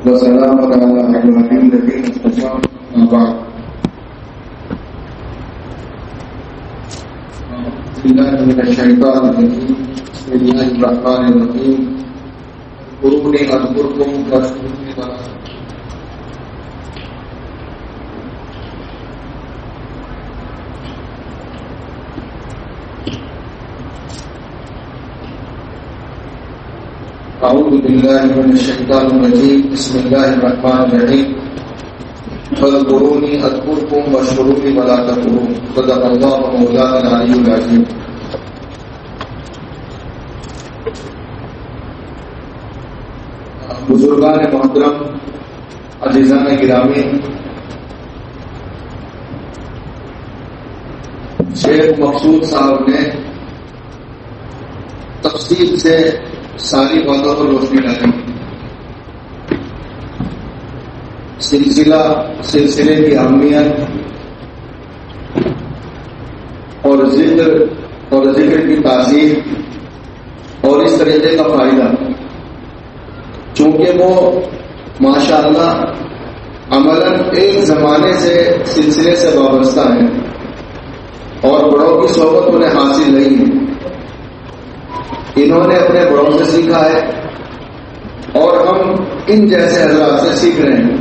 وسلام على عباده الذين اصطفى أما بعد. أعوذ بالله من الشيطان الرجيم. بسم الله الرحمن الرحيم. اذكروني أذكركم واشكروني ولا أعوذ بالله من الشيطان الرجيم. بسم الله الرحمن الرحيم. فاذكروني أذكركم واشكروني ولا تكفرون. صدق الله مولانا العلي العظيم. بزرگان محترم، عزیزان گرامی، شیخ مقصود صاحب نے تفصیل سے ساری باتوں پر روشنی ڈالی. سلسلے کی اہمیت اور ذکر کی تاثیر اور اس طریقے کا فائدہ، چونکہ وہ ماشاءاللہ عملاً ایک زمانے سے سلسلے سے وابستہ ہیں اور بڑوں کی صحبت انہیں حاصل نہیں ہے. انہوں نے اپنے بڑوں سے سیکھا ہے اور ہم ان جیسے حضرات سے سیکھ رہے ہیں.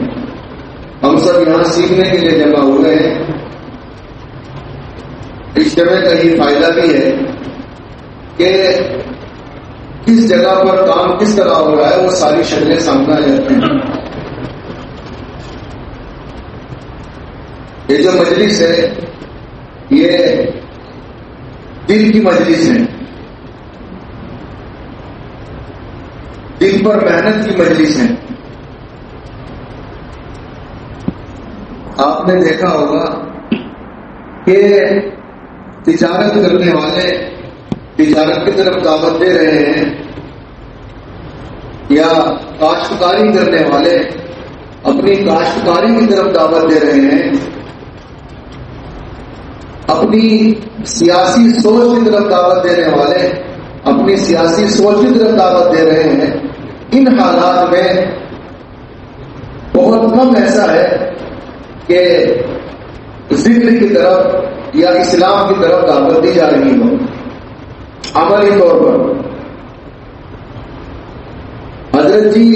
ہم سب یہاں سیکھنے کے لیے جمع ہوئے ہیں. اجتماع کا یہ فائدہ بھی ہے کہ کس جگہ پر کام کس طرح ہو رہا ہے وہ ساری شکلیں سامنے آ جاتی ہیں. یہ جو مجلس ہے یہ دل کی مجلس ہے، دن پر محنت کی مجلس ہے. آپ نے دیکھا ہوگا کہ تجارت کرنے والے تجارت کی طرف دعوت دے رہے ہیں یا کاشتکاری کرنے والے اپنی کاشتکاری کی طرف دعوت دے رہے ہیں، اپنی سیاسی سوچ کی طرف دعوت دینے والے اپنی سیاسی سوچ کی طرف دعوت دے رہے ہیں. ان حالات میں بہت کم ایسا ہے کہ ذکر کی طرف یا اسلام کی طرف دعوت دی جا رہی ہو. عملی طور پر حضرت جی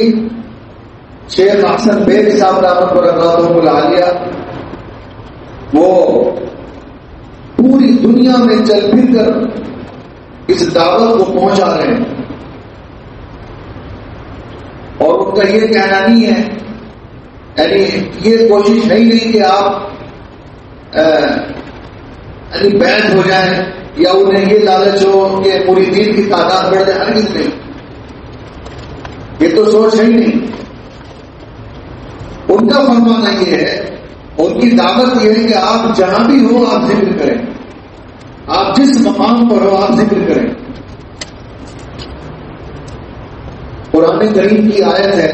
شیخ احسن بیگ صاحب رحمۃ برکاتہ العالیہ وہ پوری دنیا میں چل پھر کر اس دعوت کو پہنچا رہے ہیں اور ان کا یہ کہنا نہیں ہے، یعنی یہ کوشش ہے ہی نہیں کہ آپ بیعت ہو جائیں یا انہیں یہ لالچ ہو کہ پوری دین کی تعداد بڑھ جائے. ہرگز نہیں، یہ تو سوچ ہے ہی نہیں. ان کا فرمانا یہ ہے، ان کی دعوت یہ ہے کہ آپ جہاں بھی ہو آپ ذکر کریں، آپ جس مقام پر ہو آپ ذکر کریں. قرآن کریم کی آیت ہے،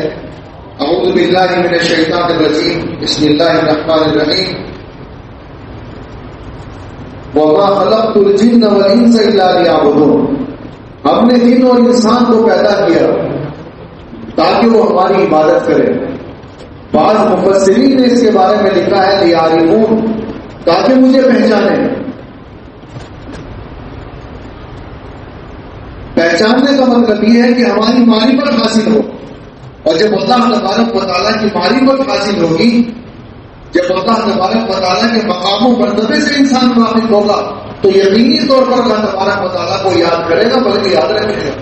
اعوذ باللہ من الشیطان الرجیم، بسم اللہ الرحمن الرحیم. وَمَا خَلَقْتُ الْجِنَّ وَالْإِنسَ إِلَّا لِيَعْبُدُونِ. ہم نے جن اور انسان کو پیدا کیا تاکہ وہ ہماری عبادت کرے. بعض مفسرین نے اس کے بارے میں لکھا ہے لِيَعْرِفُونِ، تاکہ مجھے پہچانیں. پہچاننے کا مطلب یہ ہے کہ ہماری معرفت حاصل ہو، اور جب اللہ تبارک و تعالیٰ کی معرفت حاصل ہوگی، جب اللہ تبارک و تعالیٰ کے مقام و مرتبے سے انسان واقف ہوگا تو یقینی طور پر اللہ تبارک و تعالیٰ کو یاد کرے گا، بلکہ یاد رکھے گا.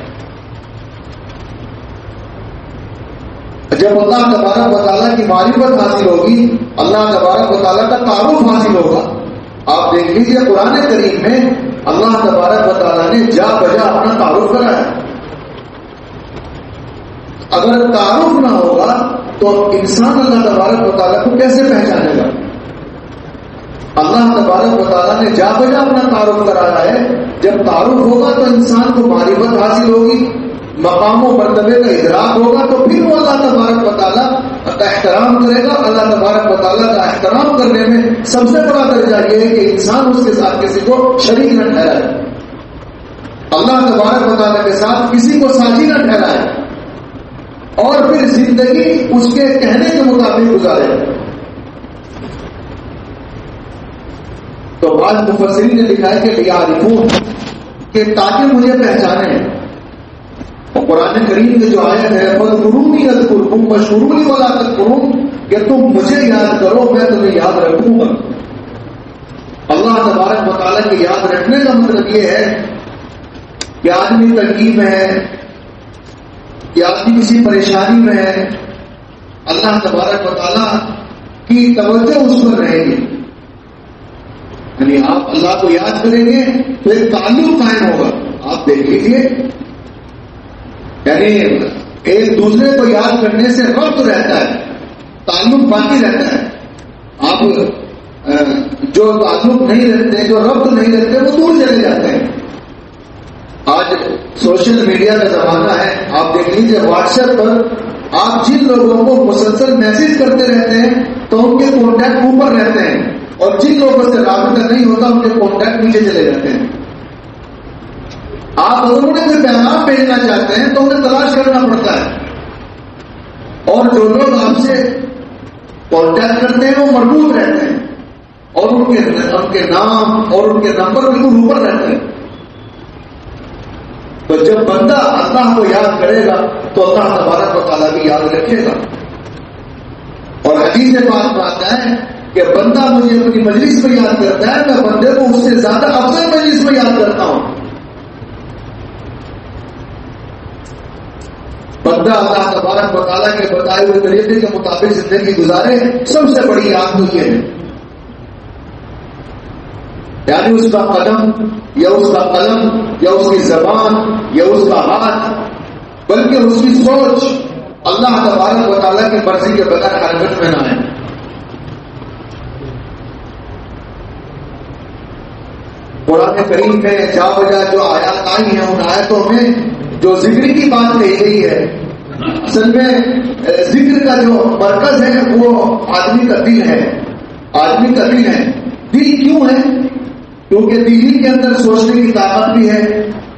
جب اللہ تبارک و تعالیٰ کی معرفت حاصل ہوگی، اللہ تبارک و تعالیٰ کا تعارف حاصل ہوگا. آپ دیکھ لیجیے قرآن کریم میں اللہ تبارک و تعالیٰ نے جا بجا اپنا تعارف کرایا. اگر تعارف نہ ہوگا تو انسان اللہ تبارک و تعالیٰ کو کیسے پہچانے گا؟ اللہ تبارک و تعالیٰ نے جا بجا اپنا تعارف کرایا ہے. جب تعارف ہوگا تو انسان کو معرفت حاصل ہوگی، مقام و مرتبے کا ادراک ہوگا، تو پھر وہ اللہ تبارک و تعالیٰ کا احترام کرے گا. اللہ تبارک و تعالیٰ کا احترام کرنے میں سب سے بڑا درجہ یہ ہے کہ انسان اس کے ساتھ کسی کو شریک نہ ٹھہرائے، اللہ تبارک و تعالیٰ کے ساتھ کسی کو ساجی نہ ٹھہرائے. اور پھر زندگی اس کے کہنے کے مطابق گزارے. تو بعض مفسرین نے لکھا ہے کہ لیعرفون، کہ تاکہ مجھے پہچانیں. اور قرآن کریم کی جو آیت ہے فاذکرونی اذکرکم واشکرونی ولا تکفرون، کہ تم مجھے یاد کرو میں تمہیں یاد رکھوں گا. اللہ تبارک و تعالیٰ کے یاد رکھنے کا مطلب یہ ہے کہ آدمی تکلیف میں ہے یا آدمی کسی پریشانی میں ہے، اللہ تبارک و تعالیٰ کی توجہ اس پر رہے گی. یعنی آپ اللہ کو یاد کریں گے تو ایک تعلق قائم ہوگا. آپ دیکھ لیجیے، یعنی ایک دوسرے کو یاد کرنے سے ربط رہتا ہے، تعلق باقی رہتا ہے. آپ جو تعلق نہیں رہتے، جو ربط نہیں رہتے، وہ دور چلے جاتے ہیں. آج سوشل میڈیا کا زمانہ ہے. آپ دیکھ لیجیے واٹس ایپ پر آپ جن لوگوں کو مسلسل میسج کرتے رہتے ہیں تو ان کے کانٹیکٹ اوپر رہتے ہیں، اور جن لوگوں سے رابطہ نہیں ہوتا ان کے کانٹیکٹ نیچے چلے جاتے ہیں. آپ اگر انہیں کوئی پیغام بھیجنا چاہتے ہیں تو انہیں تلاش کرنا پڑتا ہے، اور جو لوگ آپ سے کانٹیکٹ کرتے ہیں وہ مربوط رہتے ہیں، اور ان کے نام اور ان کے نمبر بالکل اوپر رہتے ہیں. تو جب بندہ اللہ کو یاد کرے گا تو اللہ تبارک و تعالیٰ بھی یاد رکھے گا. اور حدیث پاک میں آتا ہے کہ بندہ مجھے اپنی مجلس میں یاد کرتا ہے، میں بندے کو اس سے زیادہ افضل مجلس میں یاد کرتا ہوں. بندہ اللہ تبارک و تعالیٰ کے بتائے ہوئے طریقے کے مطابق زندگی گزارے، سب سے بڑی یاد تو یہ ہے. یعنی اس کا قدم یا اس کا قلم یا اس کی زبان یا اس کا ہاتھ، بلکہ اس کی سوچ اللہ تبارک و تعالیٰ کی مرضی کے بغیر حرکت میں نہ ہے. قرآن کریم میں جا بجا جو آیات آئی ہیں، ان آیتوں میں جو ذکر کی بات کہی گئی ہے، اصل میں ذکر کا جو مرکز ہے وہ آدمی کا دل ہے. آدمی کا دل ہے. دل کیوں ہے؟ کیونکہ دلی کے اندر سوچنے کی طاقت بھی ہے،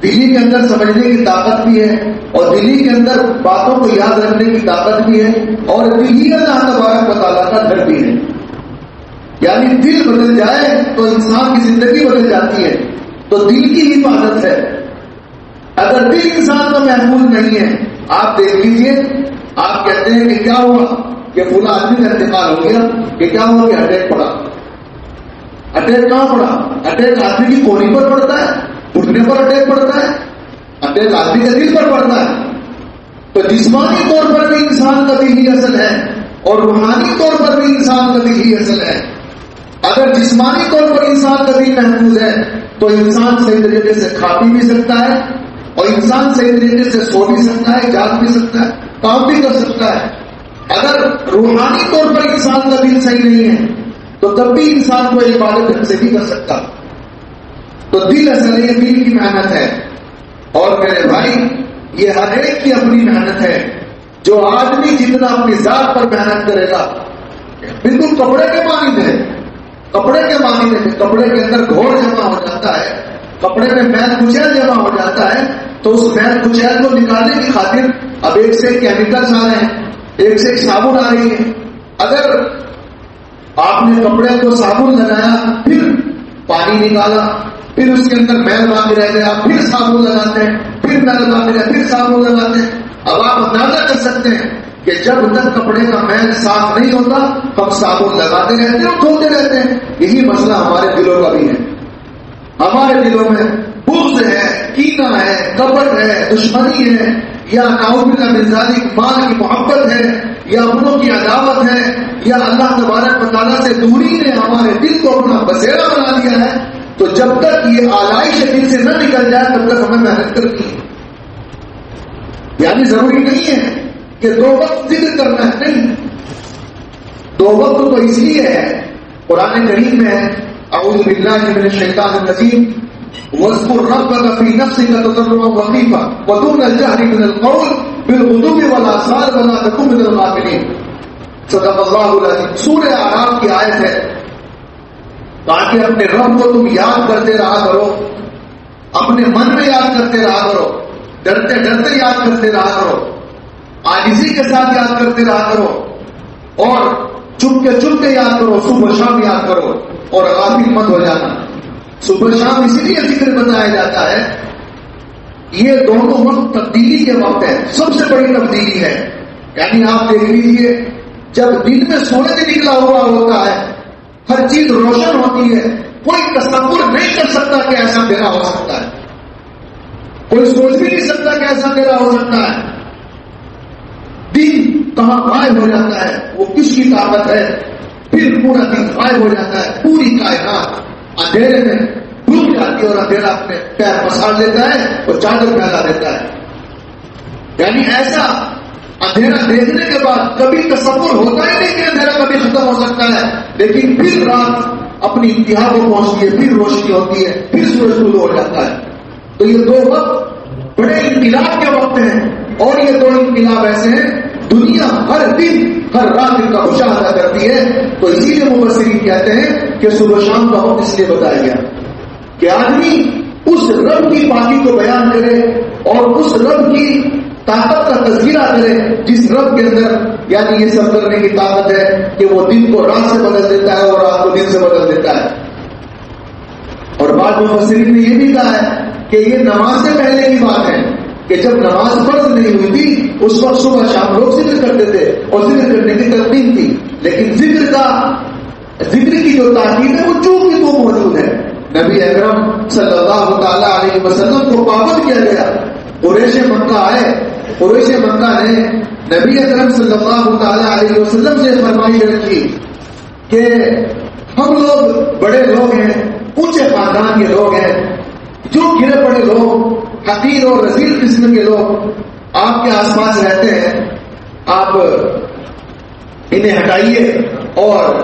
دلی کے اندر سمجھنے کی طاقت بھی ہے، اور دلی کے اندر باتوں کو یاد رکھنے کی طاقت بھی ہے، اور دلی اللہ تبارک و تعالیٰ کا گھر بھی ہے. یعنی دل بدل جائے تو انسان کی زندگی بدل جاتی ہے. تو دل کی حفاظت ہے. اگر دل انسان کا محفوظ نہیں ہے، آپ دیکھ لیجئے، آپ کہتے ہیں کہ کیا ہوا کہ فلاں آدمی کا انتقال ہو گیا، کہ کیا ہوا کہ اٹیک پڑا. اٹیک کہاں پڑا؟ اٹیک آدمی کی کوہنی پر پڑتا ہے، اٹھنے پر اٹیک پڑتا ہے. اٹیک آدمی کے دل پر پڑتا ہے. تو جسمانی طور پر بھی انسان کا دل ہی اصل ہے، اور روحانی طور پر بھی انسان کا دل ہی اصل ہے. اگر جسمانی طور پر انسان کا دل محفوظ ہے تو انسان صحیح طریقے سے کھا پی بھی سکتا ہے، اور انسان صحیح طریقے سے سو بھی سکتا ہے، جاگ بھی سکتا ہے، کام بھی کر سکتا ہے. اگر روحانی طور پر انسان کا دل صحیح نہیں ہے تو تب بھی انسان کو عبادت ڈھنگ سے نہیں کر سکتا. تو دل اصل ہے، دل کی محنت ہے. اور میرے بھائی، یہ ہر ایک کی اپنی محنت ہے. جو آدمی جتنا اپنی ذات پر محنت کرے گا، بالکل کپڑے کے مانند ہے. کپڑے کے معنی میں کپڑے کے اندر گھوڑ جمع ہو جاتا ہے، کپڑے میں میل کچیل جمع ہو جاتا ہے، تو اس میل کچیل کو نکالنے کی خاطر اب ایک سے ایک کیمیکلز آ رہے ہیں، ایک سے ایک صابن آ رہی ہے. اگر آپ نے کپڑے کو صابن لگایا، پھر پانی نکالا، پھر اس کے اندر میل باقی رہ گیا، پھر صابن لگاتے ہیں، پھر میل باقی رہا، پھر صابن لگاتے ہیں. اب آپ اندازہ کر سکتے ہیں کہ جب تک کپڑے کا میل صاف نہیں ہوتا ہم صابن لگاتے رہتے ہیں اور دھوتے رہتے ہیں. یہی مسئلہ ہمارے دلوں کا بھی ہے. ہمارے دلوں میں بغض ہے، کینہ ہے، کپٹ ہے، دشمنی ہے، یا نعوذ باللہ من ذالک مال کی محبت ہے، یا اپنوں کی عداوت ہے، یا اللہ تبارک و تعالیٰ سے دوری نے ہمارے دل کو اپنا بسیرا بنا دیا ہے. تو جب تک یہ آلائش دل سے نہ نکل جائے تب تک ہمیں محنت کرنی ہے. یعنی ضروری نہیں ہے کہ 2 وقت ذکر کرنا ہے، نہیں. 2 وقت تو اس لیے ہے، قرآن کریم میں اعوذ باللہ من الشیطان الرجیم واذکر ربک فی نفسک تضرعا وخیفا ودون الجہر من القول بالغدو والآصال ولا تکن من الغافلین. صدق اللہ العظیم. سورہ اعراف کی آیت ہے. تاکہ اپنے رب کو تم یاد کرتے رہا کرو، اپنے من میں یاد کرتے رہا کرو، ڈرتے ڈرتے یاد کرتے رہا کرو. عاجزی کے ساتھ یاد کرتے رہا کرو اور چپکے یاد کرو، صبح شام یاد کرو اور غافل مت ہو جانا۔ صبح شام اسی لیے ذکر بتایا جاتا ہے، یہ دونوں وقت تبدیلی کے وقت ہے، سب سے بڑی تبدیلی ہے۔ یعنی آپ دیکھ لیجیے جب دن میں سورج نکلا ہوا ہوتا ہے، ہر چیز روشن ہوتی ہے، کوئی تصور نہیں کر سکتا کہ ایسا اندھیرا ہو سکتا ہے، کوئی سوچ بھی نہیں سکتا کہ ایسا اندھیرا ہو سکتا ہے۔ دن کہاں غائب ہو جاتا ہے، وہ کس کی طاقت ہے، پھر پورا دن غائب ہو جاتا ہے، پوری کائنات اندھیرے میں ڈوب جاتی ہے اور اندھیرا اپنے پیر پسار لیتا ہے اور چادر پھیلا دیتا ہے۔ یعنی ایسا اندھیرا دیکھنے کے بعد کبھی تصور ہوتا ہی نہیں کہ اندھیرا کبھی ختم ہو سکتا ہے، لیکن پھر رات اپنی انتہا کو پہنچتی ہے، پھر روشنی ہوتی ہے، پھر سورج طلوع ہو جاتا ہے۔ تو یہ دو وقت بڑے انقلاب کے وقت ہیں، اور یہ دو انقلاب ایسے ہیں دنیا ہر دن ہر رات ان کا مشاہدہ کرتی ہے۔ تو اسی لیے مفسرین کہتے ہیں کہ صبح شام کا وقت اس لیے بتایا گیا کہ آدمی اس رب کی پاکی کو بیان کرے اور اس رب کی طاقت کا تذکرہ کرے جس رب کے اندر یعنی یہ سب کرنے کی طاقت ہے کہ وہ دن کو رات سے بدل دیتا ہے اور رات کو دن سے بدل دیتا ہے۔ اور بعض مفسرین نے یہ بھی کہا ہے کہ یہ نماز سے پہلے کی بات ہے کہ جب نماز فرض نہیں ہوئی تھی اس وقت صبح شام لوگ ذکر کرتے تھے اور ذکر کرنے کی ترتیب تھی، لیکن ذکر کی جو تاکید ہے وہ چونکہ تو موجود ہے۔ نبی اکرم صلی اللہ تعالی علیہ وسلم کو پابند کیا گیا، قریش مکہ آئے، قریش مکہ نے نبی اکرم صلی اللہ تعالی علیہ وسلم سے فرمائش رکھی کہ ہم لوگ بڑے لوگ ہیں، اونچے خاندان کے لوگ ہیں، جو گرے پڑے لوگ، حقیر اور رذیل قسم کے لوگ آپ کے آس پاس رہتے ہیں، آپ انہیں ہٹائیے اور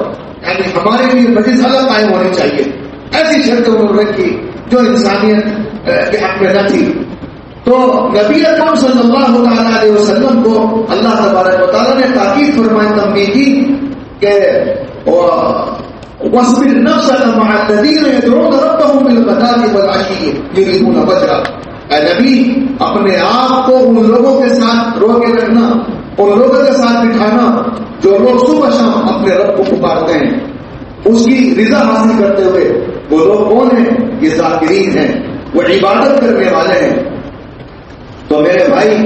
یعنی ہمارے لیے مجلس قائم ہونی چاہیے۔ ایسی شرط انہوں نے رکھی جو انسانیت کے حق میں نہ تھی۔ تو نبی اکرم صلی اللہ تعالی علیہ وسلم کو اللہ تبارک و تعالیٰ نے تاکید فرمائی، تنبیہ کی کہ وَاصْبِرْ نَفْسَكَ مَعَ الَّذِينَ يَدْعُونَ رَبَّهُم بِالْغَدَاةِ وَالْعَشِيِّ يُرِيدُونَ وَجْهَهُ۔ اے نبی اپنے آپ کو ان لوگوں کے ساتھ رو کے رکھنا، ان لوگوں کے ساتھ بٹھانا جو لوگ صبح شام اپنے رب کو پکارتے ہیں اس کی رضا حاصل کرتے ہوئے۔ وہ لوگ کون ہیں؟ یہ ذاکرین ہیں، وہ عبادت کرنے والے ہیں۔ تو میرے بھائی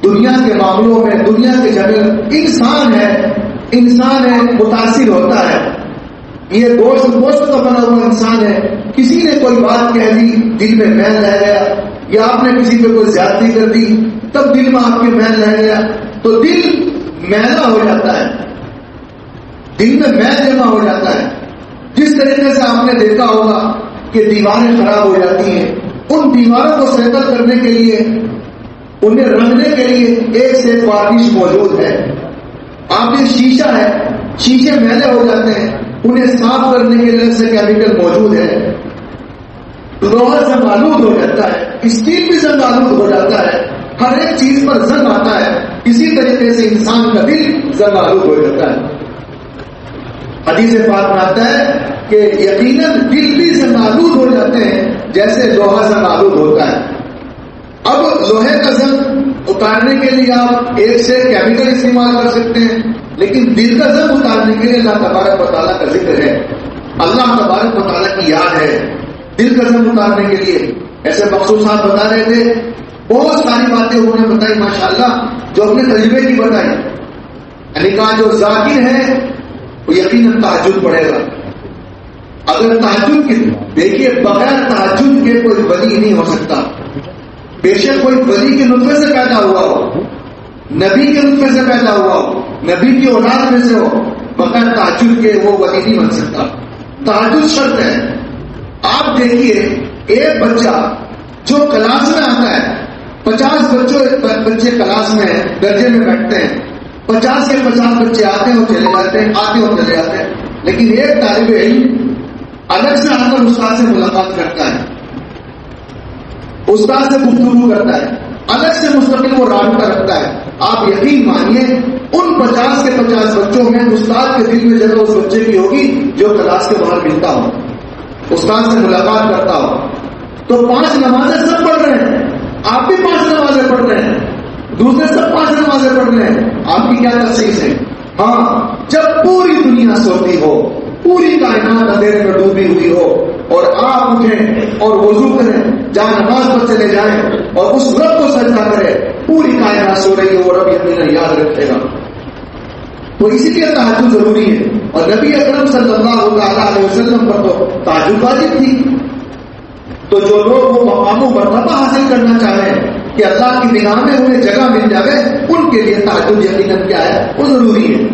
دنیا کے معاملوں میں دنیا کے جگہ انسان ہے متاثر ہوتا ہے، یہ گوشت کا بنا ہوا انسان ہے، کسی نے کوئی بات کہہ دی دل میں میل رہ گیا، یا آپ نے کسی پہ کوئی زیادتی کر دی تب دل میں آپ کے میل رہ گیا، تو دل میلا ہو جاتا ہے، دل میں میل جمع ہو جاتا ہے۔ جس طریقے سے آپ نے دیکھا ہوگا کہ دیواریں خراب ہو جاتی ہیں، ان دیواروں کو سیٹل کرنے کے لیے، انہیں رنگنے کے لیے ایک سے ایک وارنش موجود ہے۔ آپ نے شیشہ ہے، شیشے میلے ہو جاتے ہیں، انہیں صاف کرنے کے لیے سے کیمیکل موجود ہے۔ لوہا زنگ آلود ہو جاتا ہے، اسٹیل بھی زنگ آلود ہو جاتا ہے، ہر ایک چیز پر زنگ آتا ہے۔ اسی طریقے سے انسان کا دل زنگ آلود ہو جاتا ہے۔ حدیث پاک میں آتا ہے کہ یقیناً دل بھی زنگ آلود ہو جاتے ہیں جیسے لوہا زنگ آلود ہوتا ہے۔ اب لوہے کا زنگ اتارنے کے لیے آپ ایک سے کیمیکل استعمال کر سکتے ہیں، لیکن دل کا زنگ اتارنے کے لیے اللہ تبارک و تعالیٰ کا ذکر ہے، اللہ تبارک و تعالیٰ کی یاد ہے۔ دل کا زنگ اتارنے کے لیے ایسے مخصوصات بتا رہے تھے، بہت ساری باتیں انہوں نے بتائی ماشاءاللہ، جو اپنے تجربے کی بتائی۔ یعنی کہا جو ذاکر ہے وہ یقیناً تہجد پڑھے گا۔ اگر تہجد کی دیکھیے بغیر تہجد کے کوئی ولی نہیں ہو سکتا، بے شک کوئی ولی کے نطفے سے پیدا ہوا ہو، نبی کے نطفے سے پیدا ہوا ہو، نبی کی اولاد میں سے ہو، بغیر تہجد کے وہ ولی نہیں بن سکتا۔ تہجد شرط ہے۔ آپ دیکھیے ایک بچہ جو کلاس میں آتا ہے، 50 بچے کلاس میں درجے میں بیٹھتے ہیں، 50 کے 50 بچے آتے ہیں اور چلے جاتے ہیں، آتے اور چلے جاتے ہیں، لیکن ایک طالب علم الگ سے آ کر استاد سے ملاقات کرتا ہے، استاد سے گفتگو کرتا ہے، الگ سے مستقل وہ رابطہ رکھتا ہے۔ آپ یقین مانیے ان 50 کے 50 بچوں میں استاد کے دل میں جگہ اس بچے کی ہوگی جو کلاس کے باہر ملتا ہو، استاد سے ملاقات کرتا ہو۔ تو 5 نمازیں سب پڑھ رہے ہیں، آپ بھی 5 نمازیں پڑھ رہے ہیں، دوسرے سب 5 نمازیں پڑھ رہے ہیں، آپ کی کیا تخصیص ہے؟ ہاں، جب پوری دنیا سوتی ہو، پوری کائنات اندھیرے میں ڈوبی ہوئی ہو، اور آپ اٹھیں اور وضو کریں، جہاں نماز پر چلے جائیں اور اس رب کو سجدہ کریں، پوری کائنات سو رہی ہے، وہ رب یقیناً یاد رکھے گا. تو اسی لیے تہجد ضروری ہے. اور نبی اکرم صلی اللہ علیہ وسلم پر تو تہجد واجب تھی. تو جو لوگ وہ مقام و مرتبہ حاصل کرنا چاہیں کہ اللہ کی نگاہ میں انہیں جگہ مل جائے، ان کے لیے تہجد یقیناً کیا ہے؟ وہ ضروری ہے.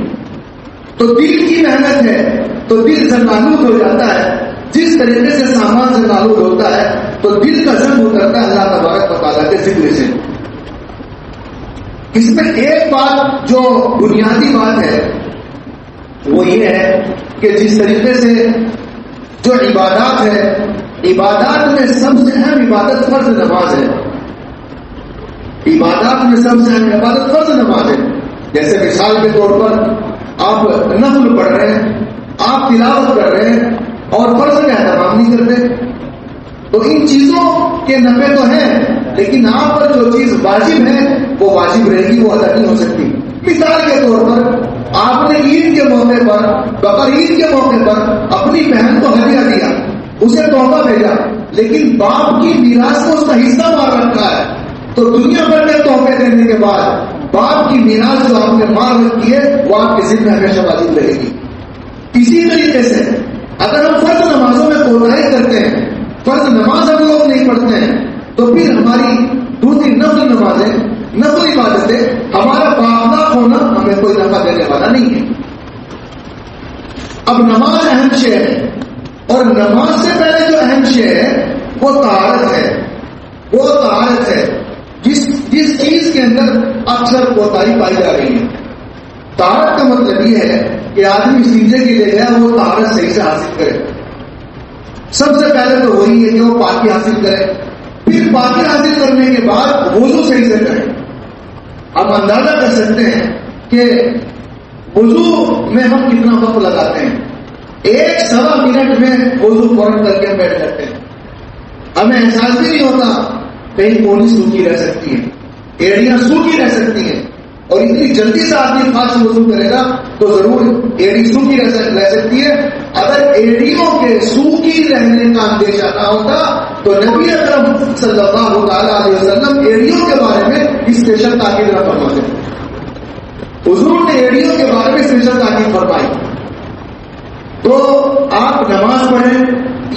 تو دل کی محنت ہے تو دل زنالود ہو جاتا ہے. جس طریقے سے سامان زنالود ہوتا ہے تو دل کا زنگ اترتا ہے اللہ تبارک و تعالیٰ کے ذکر سے. اس میں ایک بات جو بنیادی بات ہے وہ یہ ہے کہ جس طریقے سے جو عبادات ہے، عبادات میں سب سے اہم عبادت فرض نماز ہے. عبادات میں سب سے اہم عبادت فرض نماز ہے. جیسے مثال کے طور پر آپ نفل پڑھ رہے ہیں، آپ تلاوت کر رہے ہیں اور فرض کا اہتمام نہیں کرتے، تو ان چیزوں کے نفع تو ہیں، لیکن آپ پر جو چیز واجب ہے وہ واجب رہے گی، وہ ادا نہیں ہو سکتی. مثال کے طور پر آپ نے عید کے موقع پر، بقرعید کے موقع پر اپنی بہن کو ہدیہ دیا، اسے تحفہ بھیجا، لیکن باپ کی میراث کو اس کا حصہ مار رکھا ہے. تو دنیا بھر کے تحفے دینے کے بعد باپ کی میراث جو آپ نے مار رکھی ہے وہ آپ کے ذمہ ہمیشہ واجب رہے گی. اسی طریقے سے اگر ہم فرض نمازوں میں کوتاہی کرتے ہیں، فرض نماز ہم لوگ نہیں پڑھتے ہیں، تو پھر ہماری دوسری نفل نمازیں، نفل عبادتیں، ہمارا باخلاق ہونا ہمیں کوئی نفع دینے والا نہیں ہے. اب نماز اہم شے ہے، اور نماز سے پہلے جو اہم شے ہے وہ طہارت ہے. وہ طہارت ہے جس چیز کے اندر اکثر کوتاہی پائی جا رہی ہے. طہارت کا مطلب یہ ہے کہ آدمی سیدھے کے لیے گیا وہ طہارت صحیح سے حاصل کرے. سب سے پہلے تو وہی ہے کہ وہ پاکی حاصل کرے، پھر پاکی حاصل کرنے کے بعد وضو صحیح سے کرے. ہم اندازہ کر سکتے ہیں کہ وضو میں ہم کتنا وقت لگاتے ہیں. 1-1.25 منٹ میں وضو فوراً کر کے ہم بیٹھ جاتے ہیں. ہمیں احساس بھی نہیں ہوتا، کہیں پونی سوکھی رہ سکتی ہے، ایڑیاں سوکھی رہ سکتی ہیں، اور اتنی جلدی سے آدمی فاسٹ وضو کرے گا تو ضرور ایڑی سوکھی رہ سکتی ہے. اگر ایڑیوں کے سوکھی رہنے کا اندیشہ نہ ہوتا تو نبی اکرم صلی اللہ علیہ وسلم ایڑیوں کے بارے میں اسپیشل تاکید نہ فرماتے. حضور نے ایڑیوں کے بارے میں اسپیشل تاکید فرمائی. تو آپ نماز پڑھیں،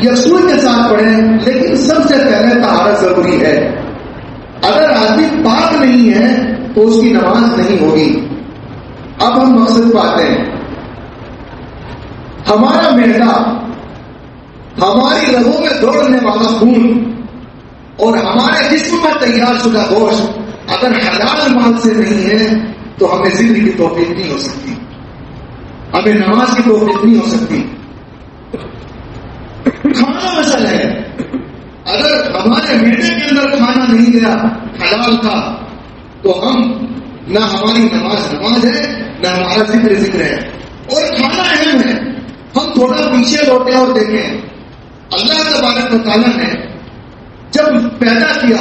یکسوئی کے ساتھ پڑھیں، لیکن سب سے پہلے طہارت ضروری ہے. اگر آدمی پاک نہیں ہے تو اس کی نماز نہیں ہوگی. اب ہم مقصد پاتے ہیں. ہمارا معدہ، ہماری رگوں میں دوڑنے والا خون اور ہمارے جسم میں تیار شدہ گوشت اگر حلال مال سے نہیں ہے تو ہمیں زندگی کی توفیق نہیں ہو سکتی، ہمیں نماز کی توفیق نہیں ہو سکتی. کھانا مسئلہ ہے. اگر ہمارے معدے کے اندر کھانا نہیں گیا حلال کا تو ہم نہ ہماری نماز ہے نہ ہمارا ذکر ہے. اور کھانا اہم ہے. ہم تھوڑا پیچھے لوٹیں اور دیکھیں، اللہ تبارک و تعالیٰ نے جب پیدا کیا،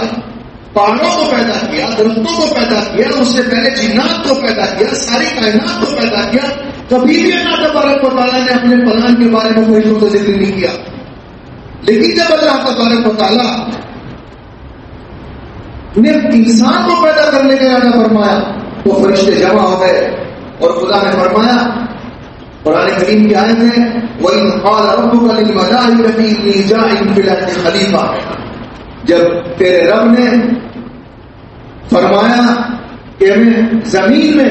پہاڑوں کو پیدا کیا، درختوں کو پیدا کیا، اس سے پہلے جنات کو پیدا کیا، ساری کائنات کو پیدا کیا، کبھی بھی اللہ تبارک و تعالیٰ نے اپنے پلان کے بارے میں فرشتوں سے ذکر نہیں کیا. لیکن جب اللہ تبارک و تعالیٰ نے انسان کو پیدا کرنے کا ارادہ فرمایا تو فرشتے جمع ہو گئے اور خدا نے فرمایا، قرآن کریم کی آیت ہے، وَإِذْ قَالَ رَبُّكَ لِلْمَلَائِكَةِ إِنِّي جَاعِلٌ فِي الْأَرْضِ خَلِيفَةً، جب تیرے رب نے فرمایا کہ میں زمین میں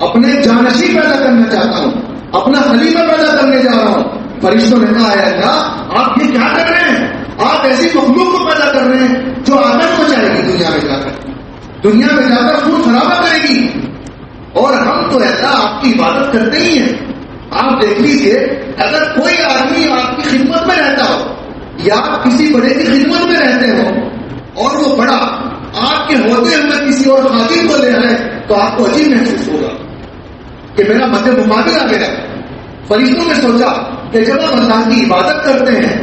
اپنے جانشین پیدا کرنا چاہتا ہوں، اپنا خلیفہ پیدا کرنے جا رہا ہوں. فرشتوں نے کہا ہے اللہ آپ یہ کیا کر رہے ہیں؟ آپ ایسی مخلوق کو پیدا کر رہے ہیں جو آتش کو چاہے گی، دنیا میں جا کر خون خرابہ کرے گی. اور ہم تو ایسا آپ کی عبادت کرتے ہی ہیں. آپ دیکھ لیجیے، اگر کوئی آدمی آپ کی خدمت میں رہتا ہو یا آپ کسی بڑے کی خدمت میں رہتے ہو اور وہ بڑا آپ کے ہوتے ہوئے کسی اور خادم کو لے آئے تو آپ کو عجیب محسوس ہوگا کہ میرا مد مقابل آ گیا. فرشتوں نے سوچا کہ جب ہم اللہ کی عبادت کرتے ہیں،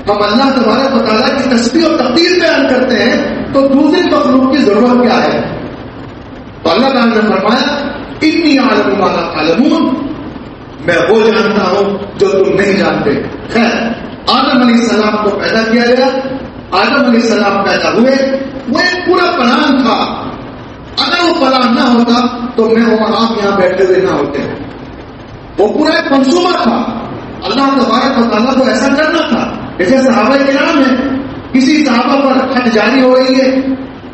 ہم اللہ تبارک و تعالیٰ کی تسبیح اور تقدیر بیان کرتے ہیں، تو دوسری مخلوق کی ضرورت کیا ہے؟ تو اللہ تعالیٰ نے فرمایا انی اعلم ما لا تعلمون، میں وہ جانتا ہوں جو تم نہیں جانتے۔ خیر، آدم علیہ السلام کو پیدا کیا گیا، آدم علیہ السلام پیدا ہوئے، وہ ایک پورا پلان تھا۔ اگر وہ پلان نہ ہوتا تو میں اور آپ یہاں بیٹھے ہوئے نہ ہوتے۔ وہ پورا ایک منصوبہ تھا، اللہ تبارک و تعالیٰ کو ایسا کرنا تھا۔ جیسے صحابہ کرام ہے، کسی صحابہ پر حد جاری ہو رہی ہے،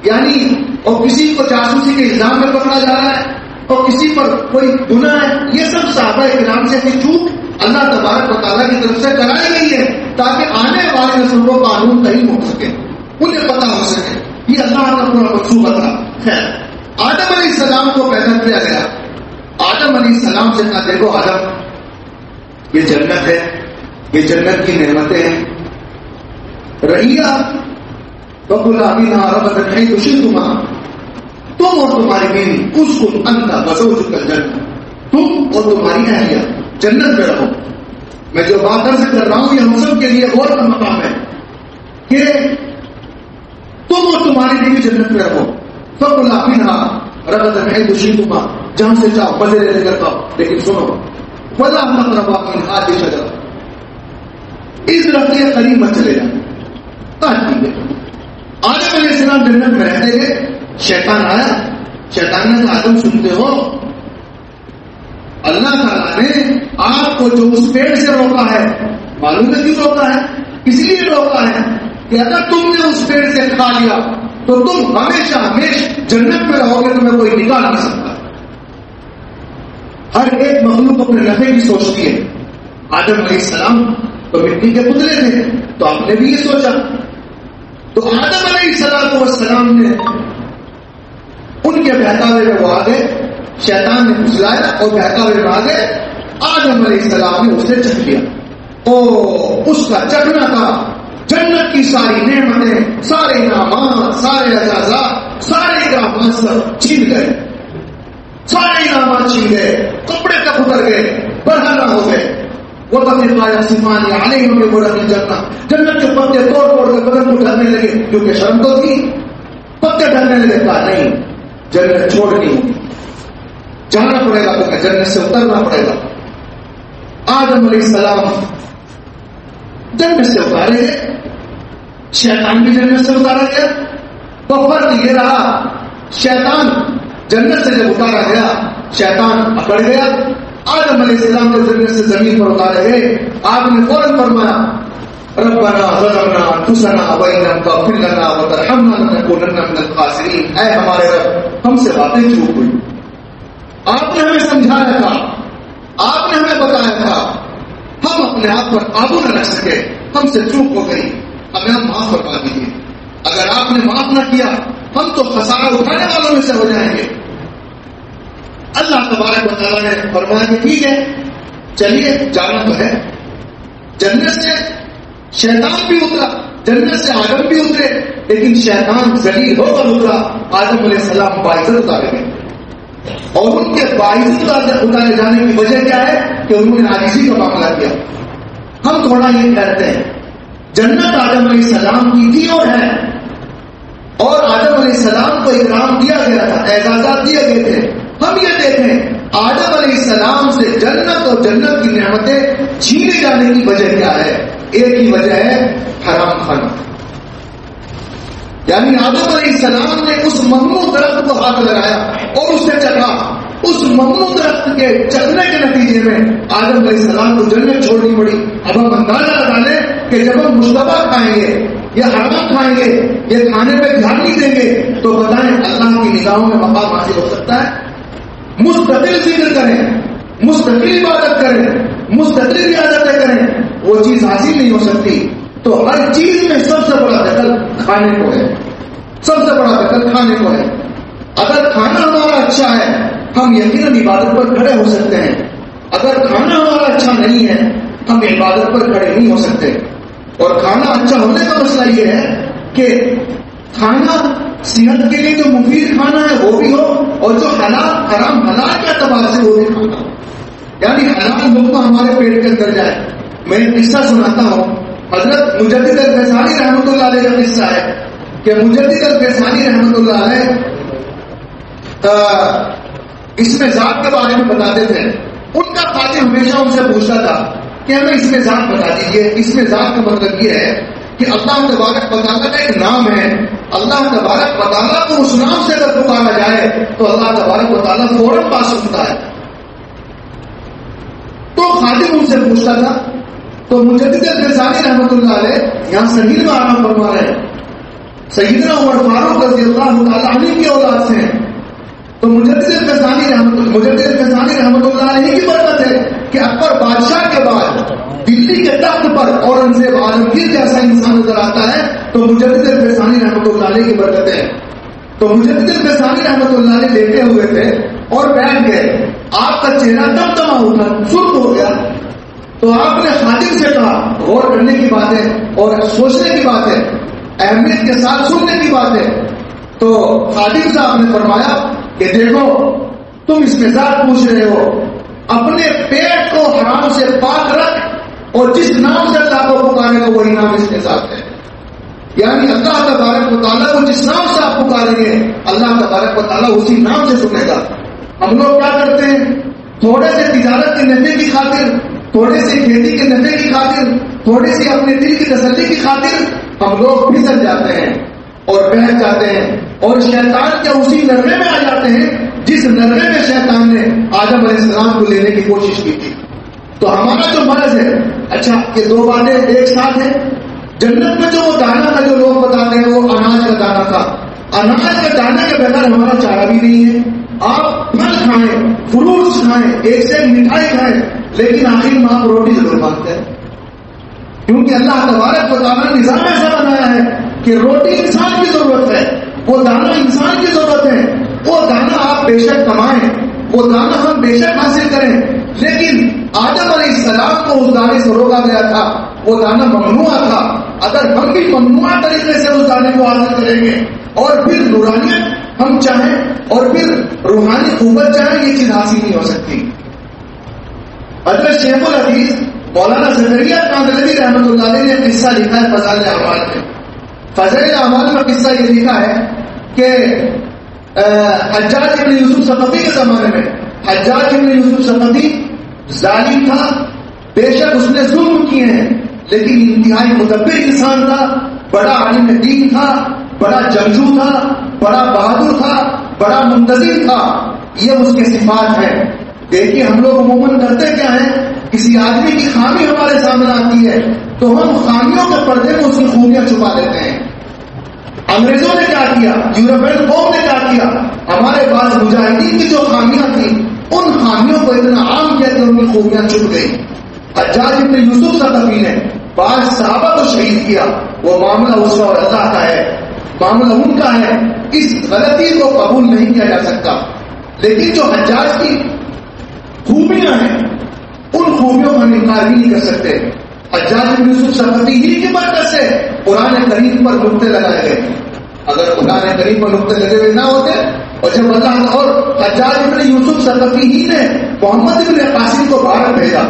یعنی اور کسی کو جاسوسی کے الزام میں پکڑا جا رہا ہے اور کسی پر کوئی گناہ ہے، یہ سب صحابہ کرام سے کی چوک اللہ تبارک و تعالیٰ کی طرف سے کرائی گئی ہے تاکہ آنے والے نسل کو قانون نہیں ہو سکے، انہیں پتہ ہو سکے۔ یہ اللہ کا پورا منصوبہ تھا۔ خیر، آدم علیہ السلام کو پیدا کیا گیا۔ آدم علیہ السلام سے کہا دیکھو آدم، یہ جنت ہے، یہ جنت کی نعمتیں ہیں، رہیا بکلا بینا ربت نہیں خوشی تم اور تمہاری بیوی اس کو اندھا بسو چکا جنت، تم اور تمہاری اہلیہ جنت میں رہو۔ میں جو بات عرض کر رہا ہوں یہ ہم سب کے لیے غور کا مقام ہے کہ تم اور تمہاری بیوی جنت میں رہو۔ بکلا بینا ربت نہیں خوشی جہاں سے چاہو مزے لے کر پاؤ، لیکن سنو ولا تقربا من هذه الشجرة، اس درخت کے قریب مت چلے جاؤ۔ آدم علیہ السلام جنت میں رہتے تھے، شیطان آیا، شیطان نے کہا آدم سنتے ہو، اللہ تعالیٰ نے آپ کو جو اس پیڑ سے روکا ہے، معلوم ہے کیوں روکا ہے؟ اس لیے روکا ہے کہ اگر تم نے اس پیڑ سے کھا لیا تو تم ہمیشہ ہمیشہ جنت میں رہو گے، تمہیں کوئی نکال نہیں سکتا۔ ہر ایک مخلوق اپنے نفع کی سوچتی ہے۔ آدم علیہ السلام تو مٹی کے پتلے تھے، تو آپ نے بھی یہ سوچا۔ تو آدم علیہ السلام نے ان کے بہکاوے میں وہ آگے، شیطان نے پھسلایا اور بہکاوے میں آگے آدم علیہ السلام نے اسے چکھ لیا۔ اس کا چکھنا تھا جنت کی ساری نعمتیں، سارے انعامات، سارے اعزازات، سارے انعامات سب چھین گئے، سارے انعامات چھین گئے، کپڑے تک اتر گئے، برہنہ ہو گئے۔ وہ پایا سیمانی علیہ میں وہ رکھی جنت کے پتے توڑ توڑ کے بدن کو ڈھلنے لگے، کیونکہ شرم تو تھی، پتے ڈھلنے لگے۔ کہا نہیں، جنت چھوڑنی ہوگی، جانا پڑے گا، تو جنت سے اترنا پڑے گا۔ آدم علیہ السلام جنت سے اتارے گئے، شیطان بھی جنت سے اتارا گیا۔ تو فرق یہ رہا، شیطان جنت سے جب اتارا گیا، شیطان اکڑ گیا۔ آدم علیہ السلام کو جنت سے زمین پر اتارے گئے، آپ نے فوراً فرمایا ربنا ظلمنا انفسنا وان لم تغفر لنا وترحمنا لنكونن من الخاسرین۔ اے ہمارے رب، ہم سے باتیں چوک ہوئی، آپ نے ہمیں سمجھایا تھا، آپ نے ہمیں بتایا تھا، ہم اپنے آپ پر قابو نہ رکھ سکے، ہم سے چوک ہو گئی، ہمیں آپ معاف فرما دیجیے۔ اگر آپ نے معاف نہ کیا ہم تو خسارہ اٹھانے والوں میں سے ہو جائیں گے۔ اللہ تبارک و تعالیٰ نے فرمایا کہ ٹھیک ہے، چلیے جانا تو ہے۔ جنت سے شیطان بھی اترا، جنت سے آدم بھی اترے، لیکن شیطان ذلیل ہو کر اترا، آدم علیہ السلام باعزت اتارے گئے۔ اور ان کے باعزت اتارے جانے کی وجہ کیا ہے کہ انہوں نے عاجزی کا معاملہ کیا۔ ہم تھوڑا یہ کہتے ہیں جنت آدم علیہ السلام کی تھی اور ہے، اور آدم علیہ السلام کو اکرام دیا گیا تھا، اعزازات دیے گئے تھے۔ ہم یہ دیکھیں آدم علیہ السلام سے جنت اور جنت کی نعمتیں چھینے جانے کی وجہ کیا ہے؟ ایک ہی وجہ ہے، حرام کھانا۔ یعنی آدم علیہ السلام نے اس ممنوع درخت کو ہاتھ لگایا اور اس سے چکھا، اس ممنوع درخت کے چکھنے کے نتیجے میں آدم علیہ السلام کو جنت چھوڑنی پڑی۔ اب ہم اندازہ لگا لیں کہ جب ہم مشتبہ کھائیں گے یا حرام کھائیں گے، یہ کھانے پہ دھیان نہیں دیں گے، تو بتائیں اللہ کی نگاہوں میں مقام حاصل ہو سکتا ہے؟ مستقل ذکر کریں، مستقل عبادت کریں، مستقل عبادتیں کریں، وہ چیز حاصل نہیں ہو سکتی۔ تو ہر چیز میں سب سے بڑا دخل کھانے کو ہے، سب سے بڑا دخل کھانے کو ہے۔ اگر کھانا ہمارا اچھا ہے ہم یقیناً عبادت پر کھڑے ہو سکتے ہیں، اگر کھانا ہمارا اچھا نہیں ہے ہم عبادت پر کھڑے نہیں ہو سکتے۔ اور کھانا اچھا ہونے کا مسئلہ یہ ہے کہ کھانا صحت کے لیے جو مفید کھانا ہے وہ بھی ہو، اور جو حلال حرام حلال کے اعتبار سے وہ بھی کھانا، یعنی حلال لقمہ ہمارے پیٹ کے اندر جائے۔ میں ایک قصہ سناتا ہوں، حضرت مجدد الغزالی رحمۃ اللہ علیہ کا قصہ ہے کہ مجدد الفیضانی رحمۃ اللہ علیہ اس میں ذات کے بارے میں بتاتے تھے. ان کا خادم ہمیشہ ان سے پوچھتا تھا کہ ہمیں اس میں ذات بتا دیجیے. اس میں ذات کا مطلب یہ ہے کہ اللہ تبارک و تعالیٰ کا ایک نام ہے. اللہ تبارک و تعالیٰ کو اس نام سے اگر پکارا جائے تو اللہ تبارک و تعالیٰ فوراً پاس سنتا ہے. تو خادم ان سے پوچھتا تھا. تو مجدد الفیضانی رحمۃ اللہ علیہ یہاں صحیح میں آرام فرما رہے ہیں. سیدنا عمر فاروق رضی اللہ تعالیٰ عنہ کی اولاد سے ہیں. تو مجدد الفیضانی رحمۃ اللہ علیہ کی برکت ہے کہ اکبر بادشاہ کے بعد دلی کے تخت پر اورنگزیب عالمگیر جیسا انسان نظر آتا ہے تو مجدد الفیضانی رحمۃ اللہ علیہ کی برکت ہے. تو مجدد الفیضانی رحمۃ اللہ علیہ لیٹے ہوئے تھے اور بیٹھ گئے. آپ کا چہرہ دمدما اٹھا، سرخ ہو گیا. تو آپ نے خادم سے کہا غور کرنے کی بات ہے اور سوچنے کی بات ہے، اہمیت کے ساتھ سننے کی بات ہے. تو خادم صاحب نے فرمایا کہ دیکھو تم اس میں ذات پوچھ رہے ہو، اپنے پیٹ کو حرام سے پاک رکھ اور جس نام سے اللہ کو پکارے گا وہی نام اس کے ساتھ ہے. یعنی اللہ تبارک و تعالیٰ کو جس نام سے آپ پکاریں گے اللہ تبارک و تعالیٰ اسی نام سے سنے گا. ہم لوگ کیا کرتے ہیں؟ تھوڑے سے تجارت کے نفع کی خاطر، تھوڑے سے کھیتی کے نفع کی خاطر، تھوڑے سے اپنے دل کی تسلی کی خاطر ہم لوگ پھسل جاتے ہیں اور بہت جاتے ہیں اور شیطان کے اسی نرغے میں آ جاتے ہیں جس نرغے میں شیطان نے آدم علیہ السلام کو لینے کی کوشش کی تھی. تو ہمارا جو مرض ہے، اچھا یہ دو باتیں ایک ساتھ ہیں. جنت میں جو وہ دانا تھا جو لوگ بتاتے ہیں وہ اناج کا دانا تھا. اناج کے دانے کے بغیر ہمارا چارہ بھی نہیں ہے. آپ پھل کھائیں، فروٹس کھائیں، ایک سے ایک مٹھائی کھائیں، لیکن آخر میں آپ روٹی ضرور مانگتے ہیں. کیونکہ اللہ تبارک و تعالیٰ نے نظام ایسا بنایا ہے کہ روٹی انسان کی ضرورت ہے، وہ دانا انسان کی ضرورت ہے. وہ دانا آپ بے شک کمائیں، وہ دانا ہم بے شک حاصل کریں، لیکن آدم علیہ السلام کو اس دانے سے روکا گیا تھا. وہ دانا ممنوع تھا. اگر ہم بھی ممنوع طریقے سے اس دانے کو حاصل کریں گے اور پھر نورانیت ہم چاہیں اور پھر روحانی قوت چاہیں، یہ چیز حاصل نہیں ہو سکتی. حضرت شیخ الحدیث مولانا زکریا کاندھلوی رحمۃ اللہ علیہ نے قصہ لکھا ہے فضائل اعمال میں. فضائل اعمال میں قصہ یہ لکھا ہے کہ حجاج ابن یوسف ثقفی کے زمانے میں حجاج ابن یوسف ثقفی ظالم تھا. بے شک اس نے ظلم کیے ہیں، لیکن انتہائی مدبر انسان تھا، بڑا عالم دین تھا، بڑا جنگجو تھا، بڑا بہادر تھا، بڑا منتظر تھا. یہ اس کے صفات ہیں. دیکھیے ہم لوگ عموماً کرتے کیا ہیں، کسی آدمی کی خامی ہمارے سامنے آتی ہے تو ہم خامیوں کے پردے میں اس کی خوبیاں چھپا دیتے ہیں. انگریزوں نے کیا کیا، یورپین قوم نے کیا کیا، ہمارے پاس مجاہدین کی جو خامیاں تھیں ان خامیوں کو اتنا عام کیا کہ ان کی خوبیاں چھپ گئی. حجاج ابن یوسف ثقفی نے 5 صحابہ کو شہید کیا. وہ معاملہ اس اور اللہ کا ہے، معاملہ ان کا ہے. اس غلطی کو قبول نہیں کیا جا سکتا. لیکن جو حجاج کی خوبیاں ہیں ان خوبیوں کا انکار بھی نہیں کر سکتے. حجاج ابن یوسف ثقفی ہی کی برکت سے قرآن کریم پر نقطے لگائے گئے. اگر قرآن کریم پر نقطے لگے ہوئے نہ ہوتے اور جب اللہ اور حجاج ابن یوسف ثقفی ہی نے محمد ابن قاسم کو بھارت بھیجا،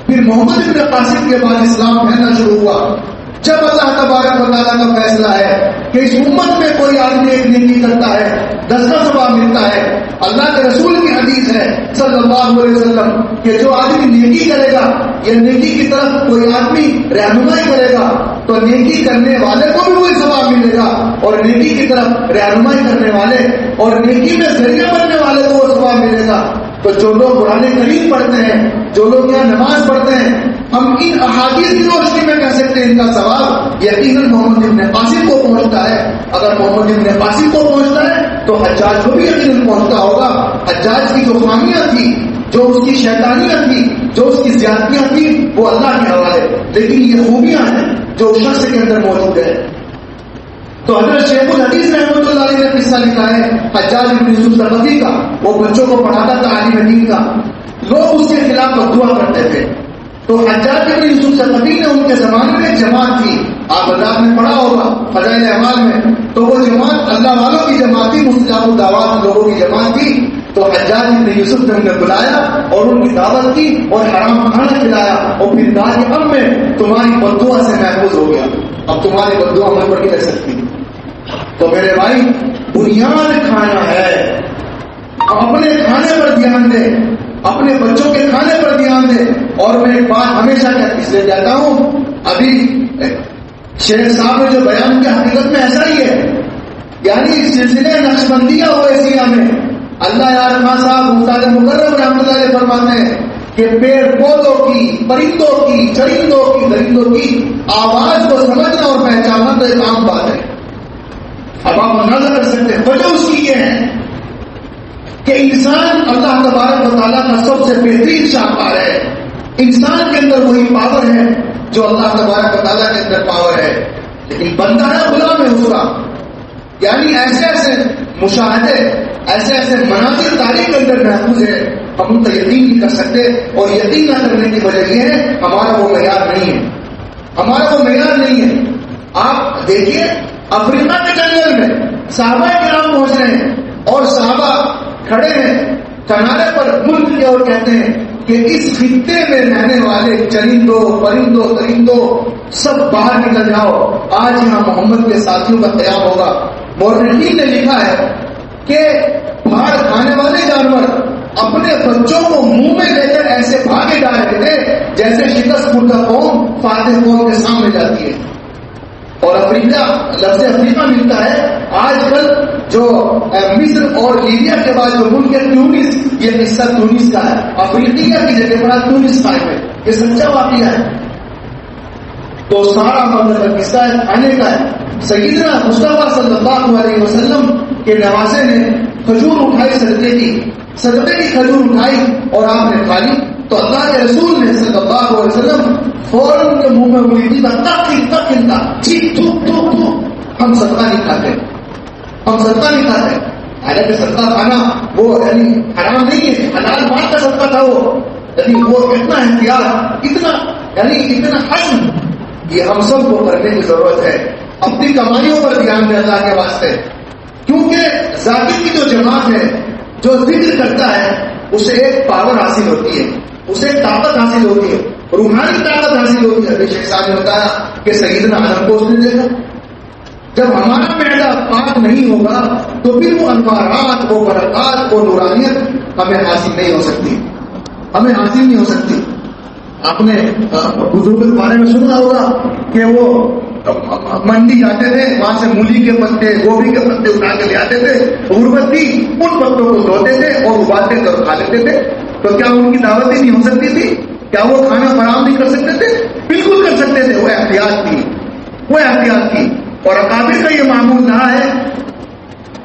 پھر محمد ابن قاسم کے بعد اسلام پھیلنا شروع ہوا. جب اللہ تبارک و تعالیٰ کا فیصلہ ہے کہ اس امت میں کوئی آدمی ایک نیکی کرتا ہے 10 کا ثواب ملتا ہے. اللہ کے رسول کی حدیث ہے صلی اللہ علیہ وسلم کہ جو آدمی نیکی کرے گا یا نیکی کی طرف کوئی آدمی رہنمائی کرے گا تو نیکی کرنے والے کو بھی وہی ثواب ملے گا اور نیکی کی طرف رہنمائی کرنے والے اور نیکی میں ذریعہ بننے والے کو وہ ثواب ملے گا. تو جو لوگ قرآن کریم پڑھتے ہیں، جو لوگ یہاں نماز پڑھتے ہیں، ہم ان احادیث کی روشنی میں کہہ سکتے ہیں ان کا ثواب یقیناً محمد ابن قاسم کو پہنچتا ہے. اگر محمد ابن قاسم کو پہنچتا ہے تو حجاج کو بھی یقیناً پہنچتا ہوگا. حجاج کی جو خامیاں تھی، جو اس کی شیطانیاں تھی، جو اس کی زیادتیاں تھی، وہ اللہ کے حوالے، لیکن یہ خوبیاں ہیں جو شخص کے اندر موجود ہے. تو حضرت شیخ الحدیث رحمۃ اللہ علیہ نے قصہ لکھا ہے حجاج ابن یوسف ثقفی کا. وہ بچوں کو پڑھاتا تھا عالم دین کا. لوگ اس کے خلاف بدعا کرتے تھے. تو حجاج ابن یوسف ثقفی نے ان کے زمانے میں جماعت تھی، آپ حضرات نے پڑھا ہوگا فضائل اعمال میں. تو وہ جماعت اللہ والوں کی جماعت تھی، مستجاب الدعوات لوگوں کی جماعت تھی. تو حجاج ابن یوسف نے انہیں بلایا اور ان کی دعوت کی اور حرام کھانا کھلایا اور پھر کہا کہ اب میں تمہاری بددعا سے محفوظ ہو گیا، اب تمہاری بددعا مجھ پر نہیں رہ سکتی. تو میرے بھائی بنیاد کھانا ہے، اپنے کھانے پر دھیان دیں، اپنے بچوں کے کھانے پر دھیان دیں. اور میں ایک بات ہمیشہ اس لیے کہتا ہوں، ابھی شیخ صاحب نے جو بیان کیا حقیقت میں ایسا ہی ہے. یعنی اس سلسلے نقشبندیہ ہوئے سیاہ میں اللہ یار خان صاحب مختار مکرم رحمۃ اللہ علیہ فرماتے ہیں کہ پیڑ پودوں کی، پرندوں کی، چرندوں کی، درندوں کی آواز کو سمجھنا اور پہچاننا تو ایک عام بات ہے. اب آپ اندازہ کر سکتے ہیں وجہ اس کی یہ ہے کہ انسان اللہ تبارک و تعالیٰ کا سب سے بہترین شاہکار ہے. انسان کے اندر وہی پاور ہے جو اللہ تبارک و تعالیٰ کے اندر پاور ہے، لیکن بندہ ہے غلام ہے اس کا. یعنی ایسے ایسے مشاہدے، ایسے ایسے مناظر تاریخ کے اندر محفوظ ہے، ہم ان کا یقین نہیں کر سکتے. اور یقین نہ کرنے کی وجہ یہ ہے ہمارا وہ معیار نہیں ہے، ہمارا وہ معیار نہیں ہے. آپ دیکھیے افریقہ کے جنگل میں صحابہ کرام پہنچ رہے ہیں اور صحابہ کھڑے ہیں کنارے پر ملک کے اور کہتے ہیں کہ اس خطے میں رہنے والے چرندوں، پرندوں، درندوں سب باہر نکل جاؤ، آج یہاں محمد کے ساتھیوں کا قیام ہوگا. مورخین نے لکھا ہے کہ باہر کھانے والے جانور اپنے بچوں کو منہ میں لے کر ایسے بھاگے جا رہے تھے جیسے شکست خوردہ قوم فاتح قوم کے سامنے جاتی ہے. اور افریقہ، لفظ افریقہ ملتا ہے آج کل جو مصر اور لیبیا کے بعد جو ملک ہے تونس، یہ قصہ تونس کا ہے. افریقہ کی جگہ پر تونس قائم ہے، یہ سچا واقعہ ہے. تو سارا معاملہ کا قصہ ہے، کھانے کا ہے. سیدنا مصطفیٰ صلی اللہ علیہ وسلم کے نوازے نے کھجور اٹھائی، صدقے کی کھجور اٹھائی اور آپ نے کھا لی. تو اللہ کے رسول نے صلی اللہ علیہ وسلم فوراً کے منہ میں انگلی دی، ہم صدقہ نہیں کھاتے، ہم صدقہ نہیں کھاتے. حالانکہ صدقہ کھانا وہ یعنی حرام نہیں ہے، حلال مال کا صدقہ تھا وہ، یعنی وہ اتنا احتیاط، اتنا حجم، یہ ہم سب کو کرنے کی ضرورت ہے. اپنی کمائیوں پر دھیان دیں اللہ کے واسطے، کیونکہ ذاکر کی جو جماعت ہے جو ذکر کرتا ہے اسے ایک پاور حاصل ہوتی ہے، اسے ایک طاقت حاصل ہوتی ہے، روحانی طاقت حاصل ہوتی ہے. شیخ صاحب نے بتایا کہ سیدنا آدم کو اس نے دیکھا. جب ہمارا معدہ پاک نہیں ہوگا تو پھر وہ انوارات، وہ برکات، وہ نورانیت ہمیں حاصل نہیں ہو سکتی، ہمیں حاصل نہیں ہو سکتی. آپ نے بزرگ کے بارے میں سنا ہوگا کہ وہ منڈی جاتے تھے، وہاں سے مولی کے پتے، گوبھی کے پتے اٹھا کے لے آتے تھے، غربت تھی، ان پتوں کو دھوتے تھے اور ابالتے تھے اور کھا لیتے تھے. تو کیا ان کی دعوت ہی نہیں ہو سکتی تھی؟ کیا وہ کھانا فراہم نہیں کر سکتے تھے؟ بالکل کر سکتے تھے. وہ احتیاط تھی، وہ احتیاط کی. اور اکابر کا یہ معمول رہا ہے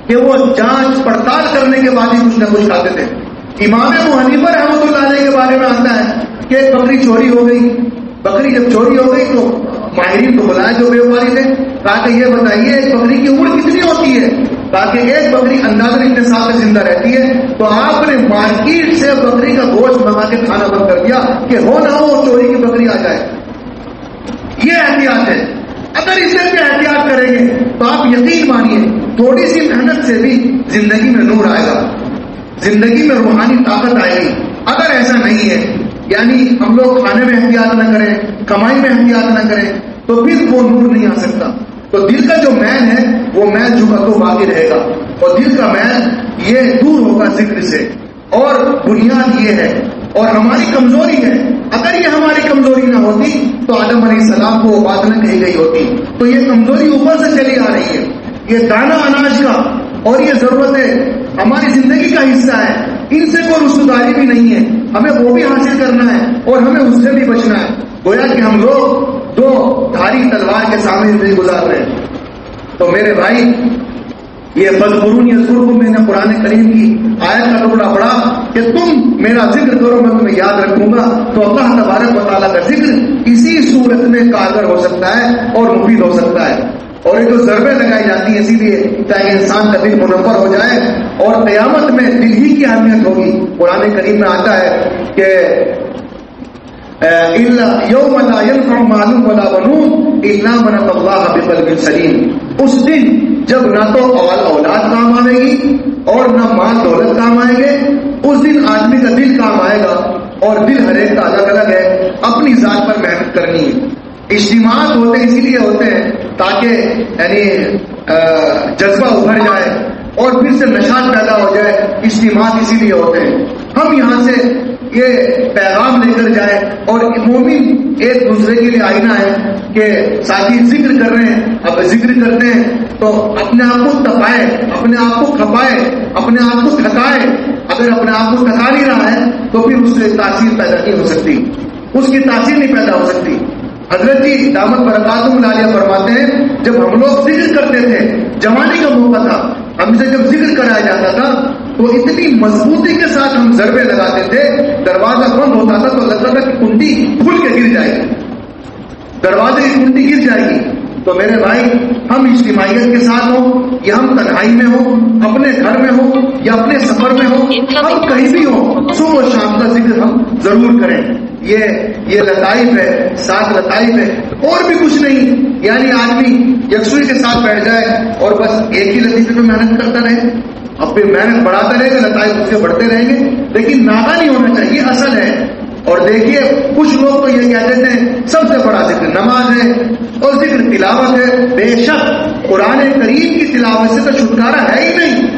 کہ وہ جانچ پڑتال کرنے کے بعد ہی کچھ نہ کچھ کھاتے تھے. امام ابو حنیفہ رحمۃ اللہ علیہ کے بارے میں آتا ہے کہ ایک بکری چوری ہو گئی. بکری جب چوری ہو گئی تو ماہرین کو بلائے جو بیوپاری تھے، کہا کہ یہ بتائیے ایک بکری کی عمر کتنی ہوتی ہے؟ کہا کہ ایک بکری اندازہ اتنے سال تک زندہ رہتی ہے. تو آپ نے مارکیٹ سے بکری کا گوشت منگا کے کھانا بند کر دیا کہ ہو نہ ہو چوری کی بکری آ جائے. یہ احتیاط ہے. اگر اسے بھی احتیاط کریں گے تو آپ یقین مانیے تھوڑی سی محنت سے بھی زندگی میں نور آئے گا، زندگی میں روحانی طاقت آئے گی. اگر ایسا نہیں ہے، یعنی ہم لوگ کھانے میں احتیاط نہ کریں، کمائی میں احتیاط نہ کریں، تو پھر وہ نور نہیں آ سکتا. تو دل کا جو میل ہے وہ میل جو تو باقی رہے گا، اور دل کا میل یہ دور ہوگا ذکر سے. اور بنیاد یہ ہے اور ہماری کمزوری ہے. اگر یہ ہماری کمزوری نہ ہوتی تو آدم علیہ السلام کو بات نہ کہی گئی ہوتی. تو یہ کمزوری اوپر سے چلی آ رہی ہے. یہ دانا اناج کا اور یہ ضرورت ہے، ہماری زندگی کا حصہ ہے. ان سے کوئی رشتہ بھی نہیں ہے، ہمیں وہ بھی حاصل کرنا ہے اور ہمیں اس سے بھی بچنا ہے. گویا کہ ہم لوگ دو دھاری تلوار کے سامنے زندگی گزار رہے ہیں. تو میرے بھائی یہ فذکرونی اذکرکم، میں نے قرآن کریم کی آیت کا ٹکڑا پڑھا کہ تم میرا ذکر کرو میں تمہیں یاد رکھوں گا. تو اللہ تبارک و تعالیٰ کا ذکر اسی صورت میں کارگر ہو سکتا ہے اور مفید ہو سکتا ہے. اور یہ جو ضربیں لگائی جاتی ہیں اسی لیے تاکہ انسان کا دل منور ہو جائے اور قیامت میں دل ہی کی اہمیت ہوگی. قرآن کریم میں آتا ہے کہ یوم لا ينفع مال ولا بنون الا من اتى الله بقلب سلیم. اس دن جب نہ تو اولاد کام آئے گی اور نہ مال دولت کام آئیں گے، اس دن آدمی کا دل کام آئے گا. اور دل ہر ایک کا الگ الگ ہے، اپنی ذات پر محنت کرنی ہے. اجتماعات ہوتے اسی لیے ہوتے ہیں تاکہ یعنی جذبہ ابھر جائے اور پھر سے نشاط پیدا ہو جائے. اجتماعات اسی لیے ہوتے ہیں. ہم یہاں سے یہ پیغام لے کر جائیں. اور مومن ایک دوسرے کے لیے آئینہ ہے کہ ساتھی ذکر کر رہے ہیں, اب ذکر کرتے ہیں تو اپنے آپ کو تپائے, اپنے آپ کو کھپائے, اپنے آپ کو تھکائے. اگر اپنے آپ کو تھکا نہیں رہا ہے تو پھر اس سے تاثیر پیدا نہیں ہو سکتی, اس کی تاثیر نہیں پیدا ہو سکتی. حضرت جی دامت برکاتہم العالیہ فرماتے ہیں جب ہم لوگ ذکر کرتے تھے, جوانی کا موقع تھا, ہم سے جب ذکر کرایا جاتا تھا تو اتنی مضبوطی کے ساتھ ہم ضربے لگاتے تھے, دروازہ بند ہوتا تھا تو لگتا تھا کہ کنڈی کھل کے گر جائے گی, دروازے کی کنڈی گر جائے گی. تو میرے بھائی ہم اجتماعیت کے ساتھ ہوں یا ہم تنہائی میں ہوں, اپنے گھر میں ہوں یا اپنے سفر میں ہوں, ہم کہیں بھی ہوں, صبح و شام کا ذکر ہم ضرور کریں. یہ لطائف ہے, 7 لطائف ہے, اور بھی کچھ نہیں. یعنی آدمی یکسوئی کے ساتھ بیٹھ جائے اور بس ایک ہی لطیفے پہ محنت کرتا رہے, اب پھر محنت بڑھاتا رہے گا, لطائف اس سے بڑھتے رہیں گے, لیکن ناغا نہیں ہونا چاہیے, اصل ہے. اور دیکھیے کچھ لوگ تو یہ کہتے ہیں سب سے بڑا ذکر نماز ہے اور ذکر تلاوت ہے. بے شک قرآن کریم کی تلاوت سے تو چھٹکارا ہے ہی نہیں.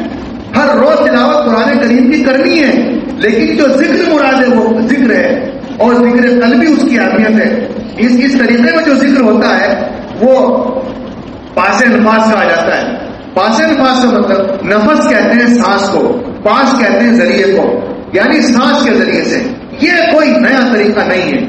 ہر روز تلاوت قرآن کریم کی کرنی ہے, لیکن جو ذکر مراد ہے وہ ذکر ہے, اور ذکر قلبی اس کی اہمیت ہے. اس طریقے میں جو ذکر ہوتا ہے وہ پاس نفاس کہا جاتا ہے. پاس نفاس کا مطلب, نفس کہتے ہیں سانس کو, پاس کہتے ہیں ذریعے کو, یعنی سانس کے ذریعے سے. یہ کوئی نیا طریقہ نہیں ہے,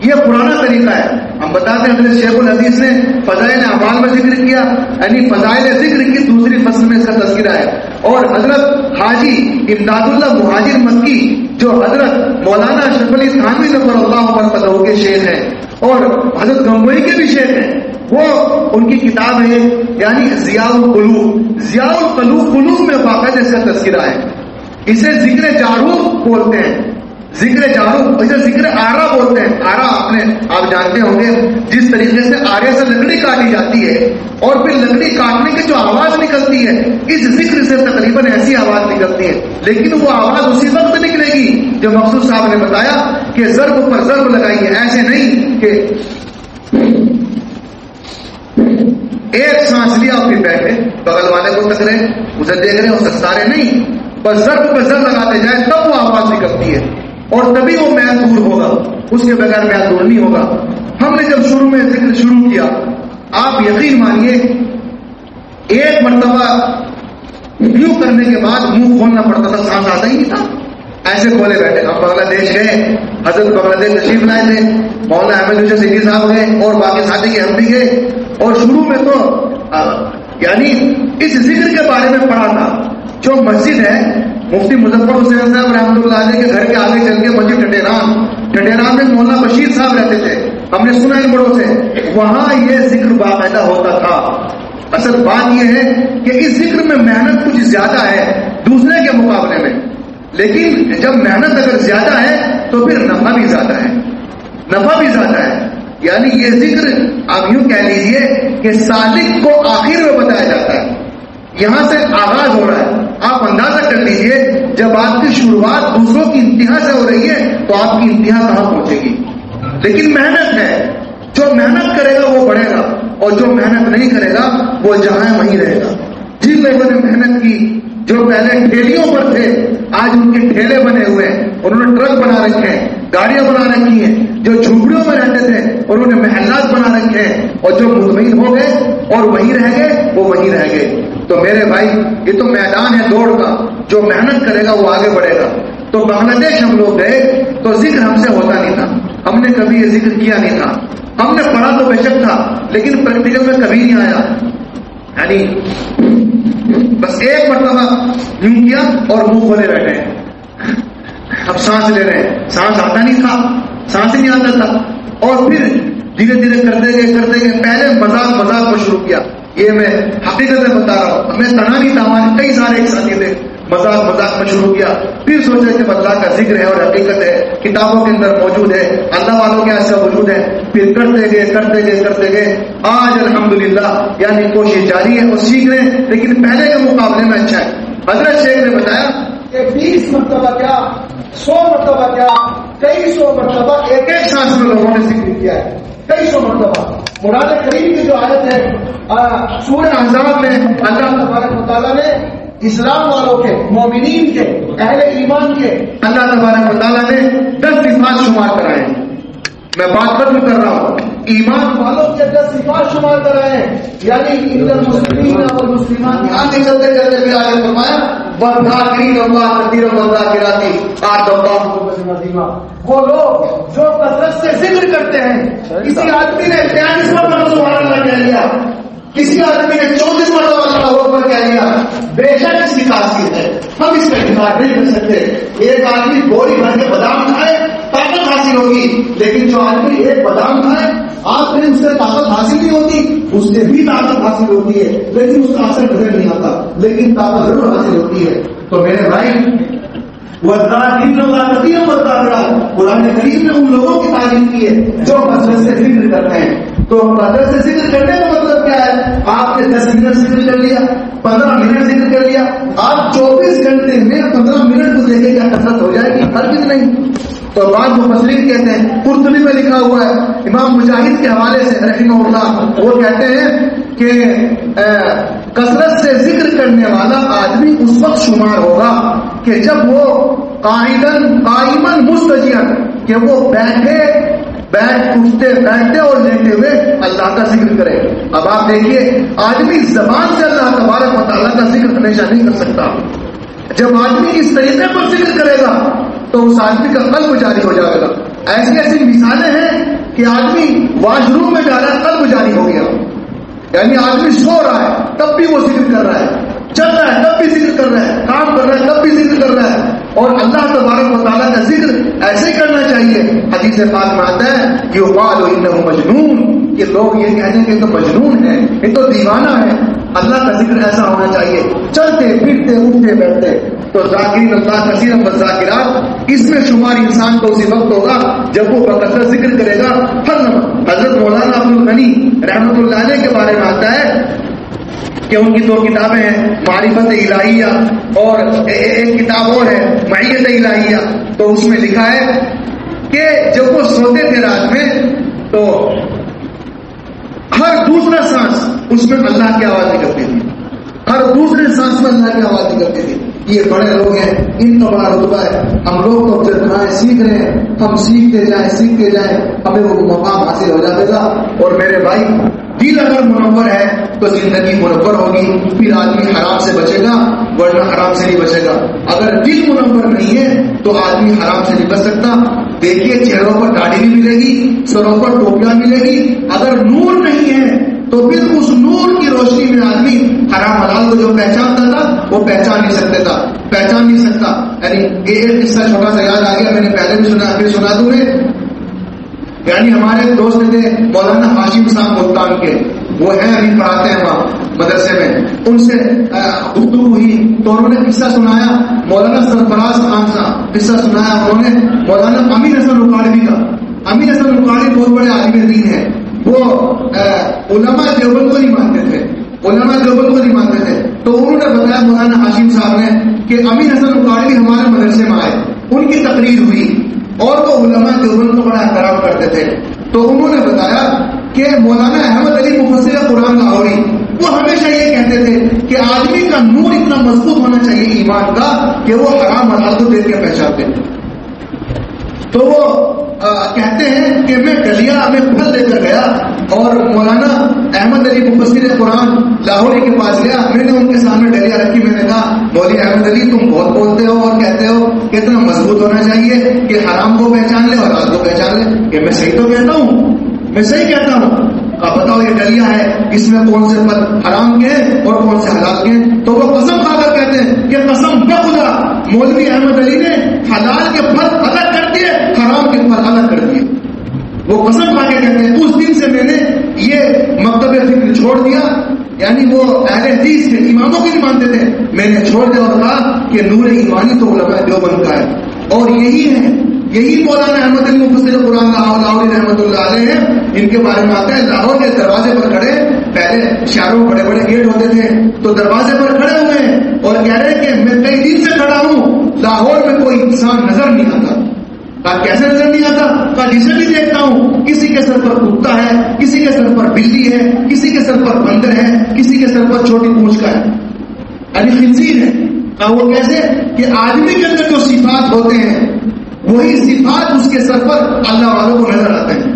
یہ پرانا طریقہ ہے. ہم بتاتے ہیں حضرت شیخ الحدیث نے فضائل اعمال میں ذکر کیا, یعنی فضائل ذکر کی دوسری فصل میں اس کا تذکرہ ہے. اور حضرت حاجی امداد اللہ مہاجر مکی جو حضرت مولانا اشرف علی تھانوی ظفر اللہ عنہ کے شیخ ہیں اور حضرت گنگوئی کے بھی شیخ ہیں, وہ ان کی کتاب ہے یعنی ضیاء القلوب. ضیاء القلوب میں باقاعدہ اس کا تذکرہ ہے. اسے ذکر جاروب بولتے ہیں, ذکر جاروب, اسے ذکر آرا بولتے ہیں. آرا آپ جانتے ہوں گے جس طریقے سے آرے سے لکڑی کاٹی جاتی ہے اور پھر لکڑی کاٹنے کی جو آواز نکلتی ہے, اس ذکر سے تقریباً ایسی آواز نکلتی ہے, لیکن وہ آواز اسی وقت نکلے گی جو مقصود صاحب نے بتایا کہ ضرب پر ضرب لگائیے. ایسے نہیں کہ ایک سانس لیا اور پھر بیٹھے, بغل والے کو ٹکرے, اسے دیکھ رہے اسے سارے نہیں, بس ضرب پر ضرب لگاتے جائیں تب وہ آواز نکلتی ہے, اور تبھی وہ میل دور ہوگا, اس کے بغیر میل دور نہیں ہوگا. ہم نے جب شروع میں ذکر شروع کیا, آپ یقین مانیے ایک مرتبہ یوں کرنے کے بعد منہ کھولنا پڑتا تھا, سانس آتا ہی نہیں تھا, ایسے کھولے بیٹھے. ہم بنگلہ دیش گئے, حضرت بنگلہ دیش تشریف لائے تھے, مولانا احمد حسین سیدھی صاحب گئے اور باقی ساتھی کے ہم بھی گئے, اور شروع میں تو یعنی اس ذکر کے بارے میں پڑھا تھا. جو مسجد ہے مفتی مظفر حسین صاحب رحمۃ اللہ علیہ کے گھر کے آگے چل کے مسجد ٹٹیران میں مولانا بشیر صاحب رہتے تھے, ہم نے سنا ان بڑوں سے, وہاں یہ ذکر باقاعدہ ہوتا تھا. اصل بات یہ ہے کہ اس ذکر میں محنت کچھ زیادہ ہے دوسرے کے مقابلے میں, لیکن جب محنت اگر زیادہ ہے تو پھر نفع بھی زیادہ ہے, نفع بھی زیادہ ہے. یعنی یہ ذکر آپ یوں کہہ لیجئے کہ سالک کو آخر میں بتایا جاتا ہے, یہاں سے آغاز ہو رہا ہے. آپ اندازہ کر لیجئے جب آپ کی شروعات دوسروں کی انتہا سے ہو رہی ہے تو آپ کی انتہا کہاں پہنچے گی. لیکن محنت ہے, جو محنت کرے گا وہ بڑھے گا, اور جو محنت نہیں کرے گا وہ جہاں وہیں رہے گا. جن لوگوں نے محنت کی, جو پہلے ٹھیلیوں پر تھے آج ان کے ٹھیلے بنے ہوئے ہیں, انہوں نے ٹرک بنا رکھے ہیں, گاڑیاں بنا رکھی ہیں. جو جھوپڑیوں میں رہتے تھے انہوں نے محلات بنا رکھے ہیں, اور جو مطمئن ہو گئے اور وہیں رہ گئے وہ وہیں رہ گئے. تو میرے بھائی یہ تو میدان ہے دوڑ کا, جو محنت کرے گا وہ آگے بڑھے گا. تو بنگلہ دیش ہم لوگ گئے تو ذکر ہم سے ہوتا نہیں تھا, ہم نے کبھی یہ ذکر کیا نہیں تھا. ہم نے پڑھا تو بے شک تھا لیکن پریکٹیکل میں کبھی نہیں آیا. یعنی بس ایک مرتبہ یوں کیا اور منہ کھولے بیٹھے, اب سانس لے رہے ہیں, سانس آتا نہیں تھا, سانس نہیں آتا تھا, اور پھر دھیرے دھیرے کرتے گئے. پہلے مذاق کو شروع کیا, یہ میں حقیقت میں بتا رہا ہوں, ہمیں تنا نہیں تھا, ہمارے کئی سارے ایک ساتھی تھے, مذاق میں شروع کیا. پھر سوچا کہ اللہ کا ذکر ہے اور حقیقت ہے, کتابوں کے اندر موجود ہے, اللہ والوں کے اس کا وجود ہے. پھر کرتے گئے آج الحمدللہ یعنی کوشش جاری ہے اور سیکھ رہے ہیں, لیکن پہلے کے مقابلے میں اچھا ہے. حضرت شیخ نے بتایا کہ 20 مرتبہ کیا 100 مرتبہ کیا کئی سو مرتبہ ایک سانس میں لوگوں نے ذکر کیا ہے, کئی سو مرتبہ. قرآن کریم کی جو آیت ہے سورہ احزاب میں اللہ تبارک و تعالیٰ نے اسلام والوں کے، مومنین کے، اہل ایمان کے اللہ تبارک و تعالیٰ نے 10 صفات شمار کرائے ہیں. میں بات بدل کر رہا ہوں، ایمان والوں کے 10 صفات شمار کرائے ہیں. یعنی المسلمین اور مسلمان آگے چلتے چلتے پھر آگے فرمایا والذاکرین اللہ کثیرا والذاکرات اعد اللہ عظیما. وہ لوگ جو کثرت سے ذکر کرتے ہیں. کسی آدمی نے 43 مرتبہ سبحان اللہ کہہ لیا، کسی آدمی نے 34 مرتبہ اللہ اکبر کہہ لیا، بے شک اس کی خاصیت ہے، ہم اس کا انکار نہیں کر سکتے. ایک آدمی بوری بھر کے بادام کھائے طاقت حاصل ہوگی، لیکن جو آدمی ایک بادام کھائے آپ میں اس سے طاقت حاصل نہیں ہوتی، اس سے بھی طاقت حاصل ہوتی ہے لیکن اس کا اثر نظر نہیں آتا، لیکن طاقت ضرور حاصل ہوتی ہے. تو میرے بھائی والذاکرین اللہ کثیرا والذاکرات، قرآن کریم نے ان لوگوں کی تعریف کی ہے جو کثرت سے ذکر کرتے ہیں. تو کثرت سے ذکر کرنے کا مطلب کیا ہے؟ آپ نے 10 منٹ ذکر کر لیا، 15 منٹ ذکر کر لیا، آپ 24 گھنٹے میں 15 منٹ کو دیکھیں کیا کثرت ہو جائے گی؟ ہرگز نہیں. تو بعض مفسرین کہتے ہیں، قرطبی میں لکھا ہوا ہے، امام مجاہد کے حوالے سے رحمہ اللہ، وہ کہتے ہیں کہ کثرت سے ذکر کرنے والا آدمی اس وقت شمار ہوگا کہ جب وہ قائماً مستجیعاً، کہ وہ اٹھتے بیٹھتے اور لیٹے ہوئے اللہ کا ذکر کرے. اب آپ دیکھیے، آدمی زبان سے اللہ تبارک و تعالیٰ کا ذکر ہمیشہ نہیں کر سکتا. جب آدمی اس طریقے پر ذکر کرے گا تو اس آدمی کا قلب جاری ہو جائے گا. ایسی ایسی مثالیں ہیں کہ آدمی واش روم میں جا رہا ہے، قلب جاری ہو گیا. یعنی آدمی سو رہا ہے تب بھی وہ ذکر کر رہا ہے، چل رہا ہے تب بھی ذکر کر رہا ہے، کام کر رہا ہے تب بھی ذکر کر رہا ہے. اور اللہ تبارک و تعالیٰ کا ذکر ایسے ہی کرنا چاہیے. حدیث پاک میں آتا ہے یقال انہ مجنون، کہ لوگ یہ کہتے ہیں کہ تو مجنون ہے، یہ تو دیوانہ ہے. اللہ کا ذکر ایسا ہونا چاہیے، چلتے پھرتے اٹھتے بیٹھتے. تو ذاکرین اللہ کثیرا والذاکرات، اس میں شمار انسان کو اسی وقت ہوگا جب وہ بکثرت ذکر کرے گا. حضرت مولانا عبد الغنی رحمۃ اللہ علیہ کے بارے میں آتا ہے کہ ان کی 2 کتابیں ہیں، معرفت الہیہ اور ایک کتاب اور ہے معیت الہیہ. تو اس میں لکھا ہے کہ جب وہ سوتے تھے رات میں تو ہر دوسرا سانس اس میں اللہ کی آواز نکلتی تھی، ہر دوسرے سانس میں اللہ کی آواز نکلتی تھی. یہ بڑے لوگ ہیں، ان کا بڑا رتبہ ہے. ہم لوگ تو جتنا سیکھ رہے ہیں، ہم سیکھتے جائیں ہمیں وہ مقام حاصل ہو جائے گا. اور میرے بھائی، دل اگر منور ہے تو زندگی منور ہوگی، پھر آدمی حرام سے بچے گا، ورنہ حرام سے نہیں بچے گا. اگر دل منور نہیں ہے تو آدمی حرام سے نہیں بچ سکتا. دیکھیے، چہروں پر داڑھی بھی ملے گی، سروں پر ٹوپیاں ملے گی، اگر نور نہیں ہے تو پھر اس نور کی روشنی میں آدمی حرام حلال کو جو پہچانتا تھا وہ پہچان نہیں سکتا. یعنی ایک قصہ چھوٹا سا یاد آ گیا، میں نے پہلے بھی سنا، پھر سنا دوں. یعنی ہمارے دوست تھے مولانا ہاشم صاحب ملتان کے، وہ ہیں ابھی پڑھاتے ہیں وہاں مدرسے میں. ان سے گفتگو ہوئی تو انہوں نے قصہ سنایا، مولانا سرفراز خان صاحب قصہ سنایا انہوں نے مولانا امین حسن رکاڑوی کا. امین حسن رکاڑوی بہت بڑے عالم دین ہیں. وہ علماء دیوبند کو نہیں مانتے تھے. تو انہوں نے بتایا مولانا ہاشم صاحب نے کہ امین حسن رکاڑوی ہمارے مدرسے میں آئے، ان کی تقریر ہوئی اور وہ علماء دیوبند کو بڑا احترام کرتے تھے. تو انہوں نے بتایا کہ مولانا احمد علی مفسر قرآن لاہوری وہ ہمیشہ یہ کہتے تھے کہ آدمی کا نور اتنا مضبوط ہونا چاہیے ایمان کا کہ وہ حرام حلال کو دیکھ کے پہچانتے. تو وہ کہتے ہیں کہ میں ڈلیا میں پھل لے کر گیا اور مولانا احمد علی مفسر قرآن لاہوری کے پاس گیا. میں نے ان کے سامنے ڈلیا رکھی، میں نے کہا مولوی احمد علی تم بہت بولتے ہو اور کہتے ہو کہ اتنا مضبوط ہونا چاہیے کہ حرام کو پہچان لے اور حلال کو پہچان لے، کہ میں صحیح تو کہتا ہوں، میں صحیح کہتا ہوں. اب بتاؤ یہ ڈلیا ہے، اس میں کون سے پھل حرام کے اور کون سے حلال کے؟ تو وہ قسم کھا کر کہتے ہیں کہ قسم بخدا مولوی احمد علی نے حلال کے پھل الگ کر دیے، حرام کے پھل الگ کر دیے. وہ قسم کھا کے کہتے ہیں اس دن سے میں نے یہ مکتب فکر چھوڑ دیا. یعنی وہ اہل حدیث کے اماموں کو نہیں مانتے تھے، میں نے چھوڑ دیا اور کہا کہ نور ایمانی تو علماء دیوبند کا ہے. اور یہی مولانا احمد علی مفسر قرآن لاہوری رحمۃ اللہ علیہ ہیں. ان کے بارے میں آتا ہے لاہور کے دروازے پر کھڑے، پہلے شہروں میں بڑے بڑے گیٹ ہوتے تھے، تو دروازے پر کھڑے ہوئے ہیں اور کہہ رہے ہیں کہ میں کئی دن سے کھڑا ہوں، لاہور میں کوئی انسان نظر نہیں آتا. کہا کیسے نظر نہیں آتا؟ کہا جسے بھی دیکھتا ہوں کسی کے سر پر کتا ہے، کسی کے سر پر بلی ہے، کسی کے سر پر بندر ہے، کسی کے سر پر چھوٹی پونچھ کا ہے، یعنی خنزیر ہے۔ کہا وہ کیسے؟ کہ آدمی کے اندر جو صفات ہوتے ہیں وہی صفات اس کے سر پر اللہ والوں کو نظر آتے ہیں۔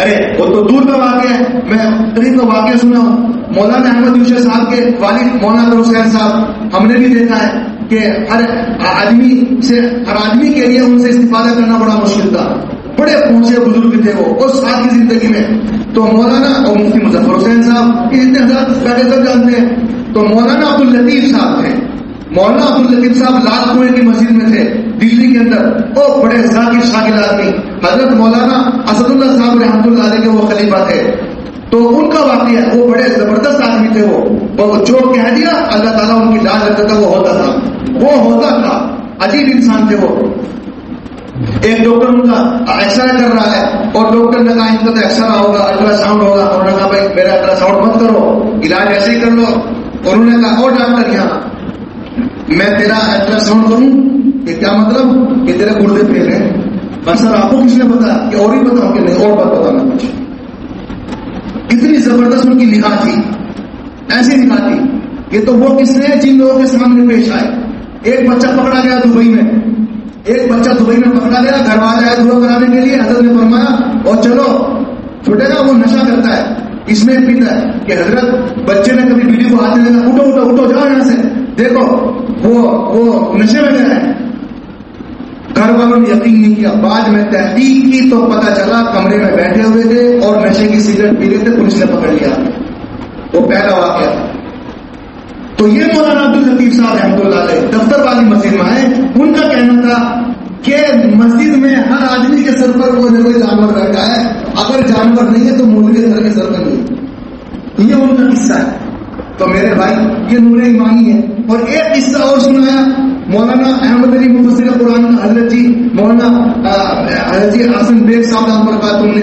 ارے وہ تو دور کا واقعہ ہے، میں قریب کا واقعہ سنا ہوں۔ مولانا احمد یوسف صاحب کے والد مولانا حسین صاحب، ہم نے بھی دیکھا ہے کہ ہر آدمی کے لیے ان سے استفادہ کرنا بڑا مشکل تھا، بڑے پہنچے بزرگ تھے وہ اس سال کی زندگی میں۔ تو مولانا اور مفتی مظفر حسین صاحب اتنے حضرات بیٹھے سب جانتے ہیں، تو مولانا عبداللطیف صاحب تھے۔ مولانا عبداللطیف صاحب لال کنویں کی مسجد میں تھے دلی کے اندر، وہ بڑے ذاکر شاکر آدمی۔ حضرت مولانا اسد اللہ صاحب رحمۃ اللہ علیہ کے وہ خلیفہ تھے، تو ان کا واقعہ ہے، وہ بڑے زبردست آدمی تھے، وہ جو کہہ دیا اللہ تعالیٰ ان کی لاج رکھتا تھا، وہ ہوتا تھا، عجیب انسان تھے وہ۔ ایک ڈاکٹر ان کا ایکس رے کر رہا ہے اور ڈاکٹر نے کہا ان کا تو ایکس رے ہوگا، الٹرا ساؤنڈ ہوگا، انہوں نے کہا بھائی میرا الٹرا ساؤنڈ مت کرو، علاج ایسے ہی کر لو۔ اور انہوں نے کہا اور ڈاکٹر یہاں میں تیرا الٹرا ساؤنڈ کروں، یہ کیا مطلب کہ تیرے گردے پھیل ہیں؟ بس سر آپ کو کس نے بتایا کہ اور ہی بتاؤ کہ نہیں اور بات بتانا کچھ؟ کتنی زبردست ان کی نگاہ تھی، ایسی نگاہ تھی۔ یہ تو وہ کس نے جن لوگوں کے سامنے پیش آئے۔ ایک بچہ پکڑا گیا دبئی میں، ایک بچہ دبئی میں پکڑا گیا، گھر والے آئے دعا کرانے کے لیے، حضرت نے فرمایا اور چلو چھوٹے گا، وہ نشہ کرتا ہے، اس میں پیتا ہے کہ حضرت بچے نے کبھی بیوی کو ہاتھ نہیں لگا، اٹھو اٹھو اٹھو جاؤ یہاں سے، دیکھو وہ نشے میں گیا ہے۔ گھر والوں نے یقین نہیں کیا، بعد میں تحقیق کی تو پتا چلا کمرے میں بیٹھے ہوئے تھے اور نشے کی سگریٹ پی رہے تھے، پولیس نے پکڑ لیا۔ وہ پہلا واقعہ تھا۔ تو یہ مولانا عبداللطیف صاحب رحمۃ اللہ علیہ دفتر والی مسجد میں آئے، ان کا کہنا تھا کہ مسجد میں ہر آدمی کے سر پر کوئی نہ کوئی جانور بیٹھا ہے، اگر جانور نہیں ہے تو مولوی کے سر پر نہیں۔ یہ ان کا قصہ ہے۔ تو میرے بھائی یہ نور ایمانی ہے۔ اور ایک قصہ اور سنایا مولانا احمد علی مفسر قرآن کا، حضرت جی مولانا حضرت جی حسن بیگ صاحب دامت برکاتہ نے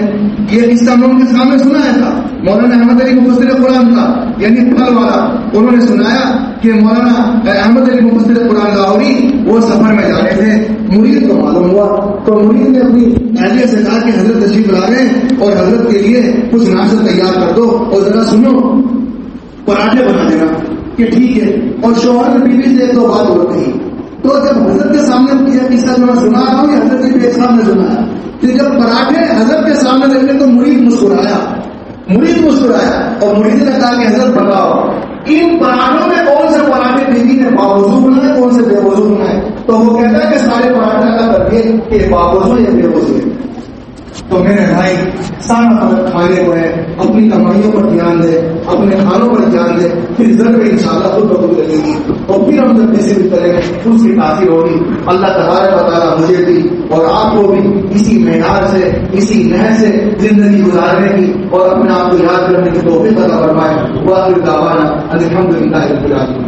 یہ قصہ میں ان کے سامنے سنایا تھا، مولانا احمد علی مفسر قرآن کا یعنی پھل والا۔ انہوں نے سنایا کہ مولانا احمد علی مفسر قرآن لاہوری وہ سفر میں جا رہے تھے، مرید کو معلوم ہوا تو مرید نے اپنی اہلیہ سے کہا کہ حضرت تشریف لا رہے ہیں اور حضرت کے لیے کچھ ناشتہ تیار کر دو اور ذرا سنو پراٹھے بنا دینا کہ ٹھیک ہے۔ اور شوہر نے بیوی سے تو بات ہو رہی، تو جب حضرت کے سامنے یہ قصہ جو میں سنا رہا ہوں یہ حضرت کے ایک سامنے سنایا کہ جب پراٹھے حضرت کے سامنے رکھے تو مرید مسکرایا اور مرید نے کہا کہ حضرت بتاؤ ان پراٹھوں میں کون سے پراٹھے بیوی نے باوضو بنائے کون سے بے وضو بنائے؟ تو وہ کہتا ہے کہ سارے پراٹھے کا کر دیے کہ باوضو یا بے وضو ہے۔ تو میرے بھائی سارا فرق کھانے کو ہے، اپنی کمائیوں پر دھیان دے، اپنے کھانوں پر دھیان دے، پھر ضرور انشاءاللہ خود بخود لگے گی اور پھر ہم جب کسی بھی طرح اس کی تاثیر ہوگی۔ اللہ تبارک و تعالیٰ مجھے بھی اور آپ کو بھی اسی معیار سے اسی نہج سے زندگی گزارنے کی اور اپنے آپ کو یاد کرنے کی توفیق عطا فرمائے۔ وآخر دعوانا الحمدللہ رب العالمین۔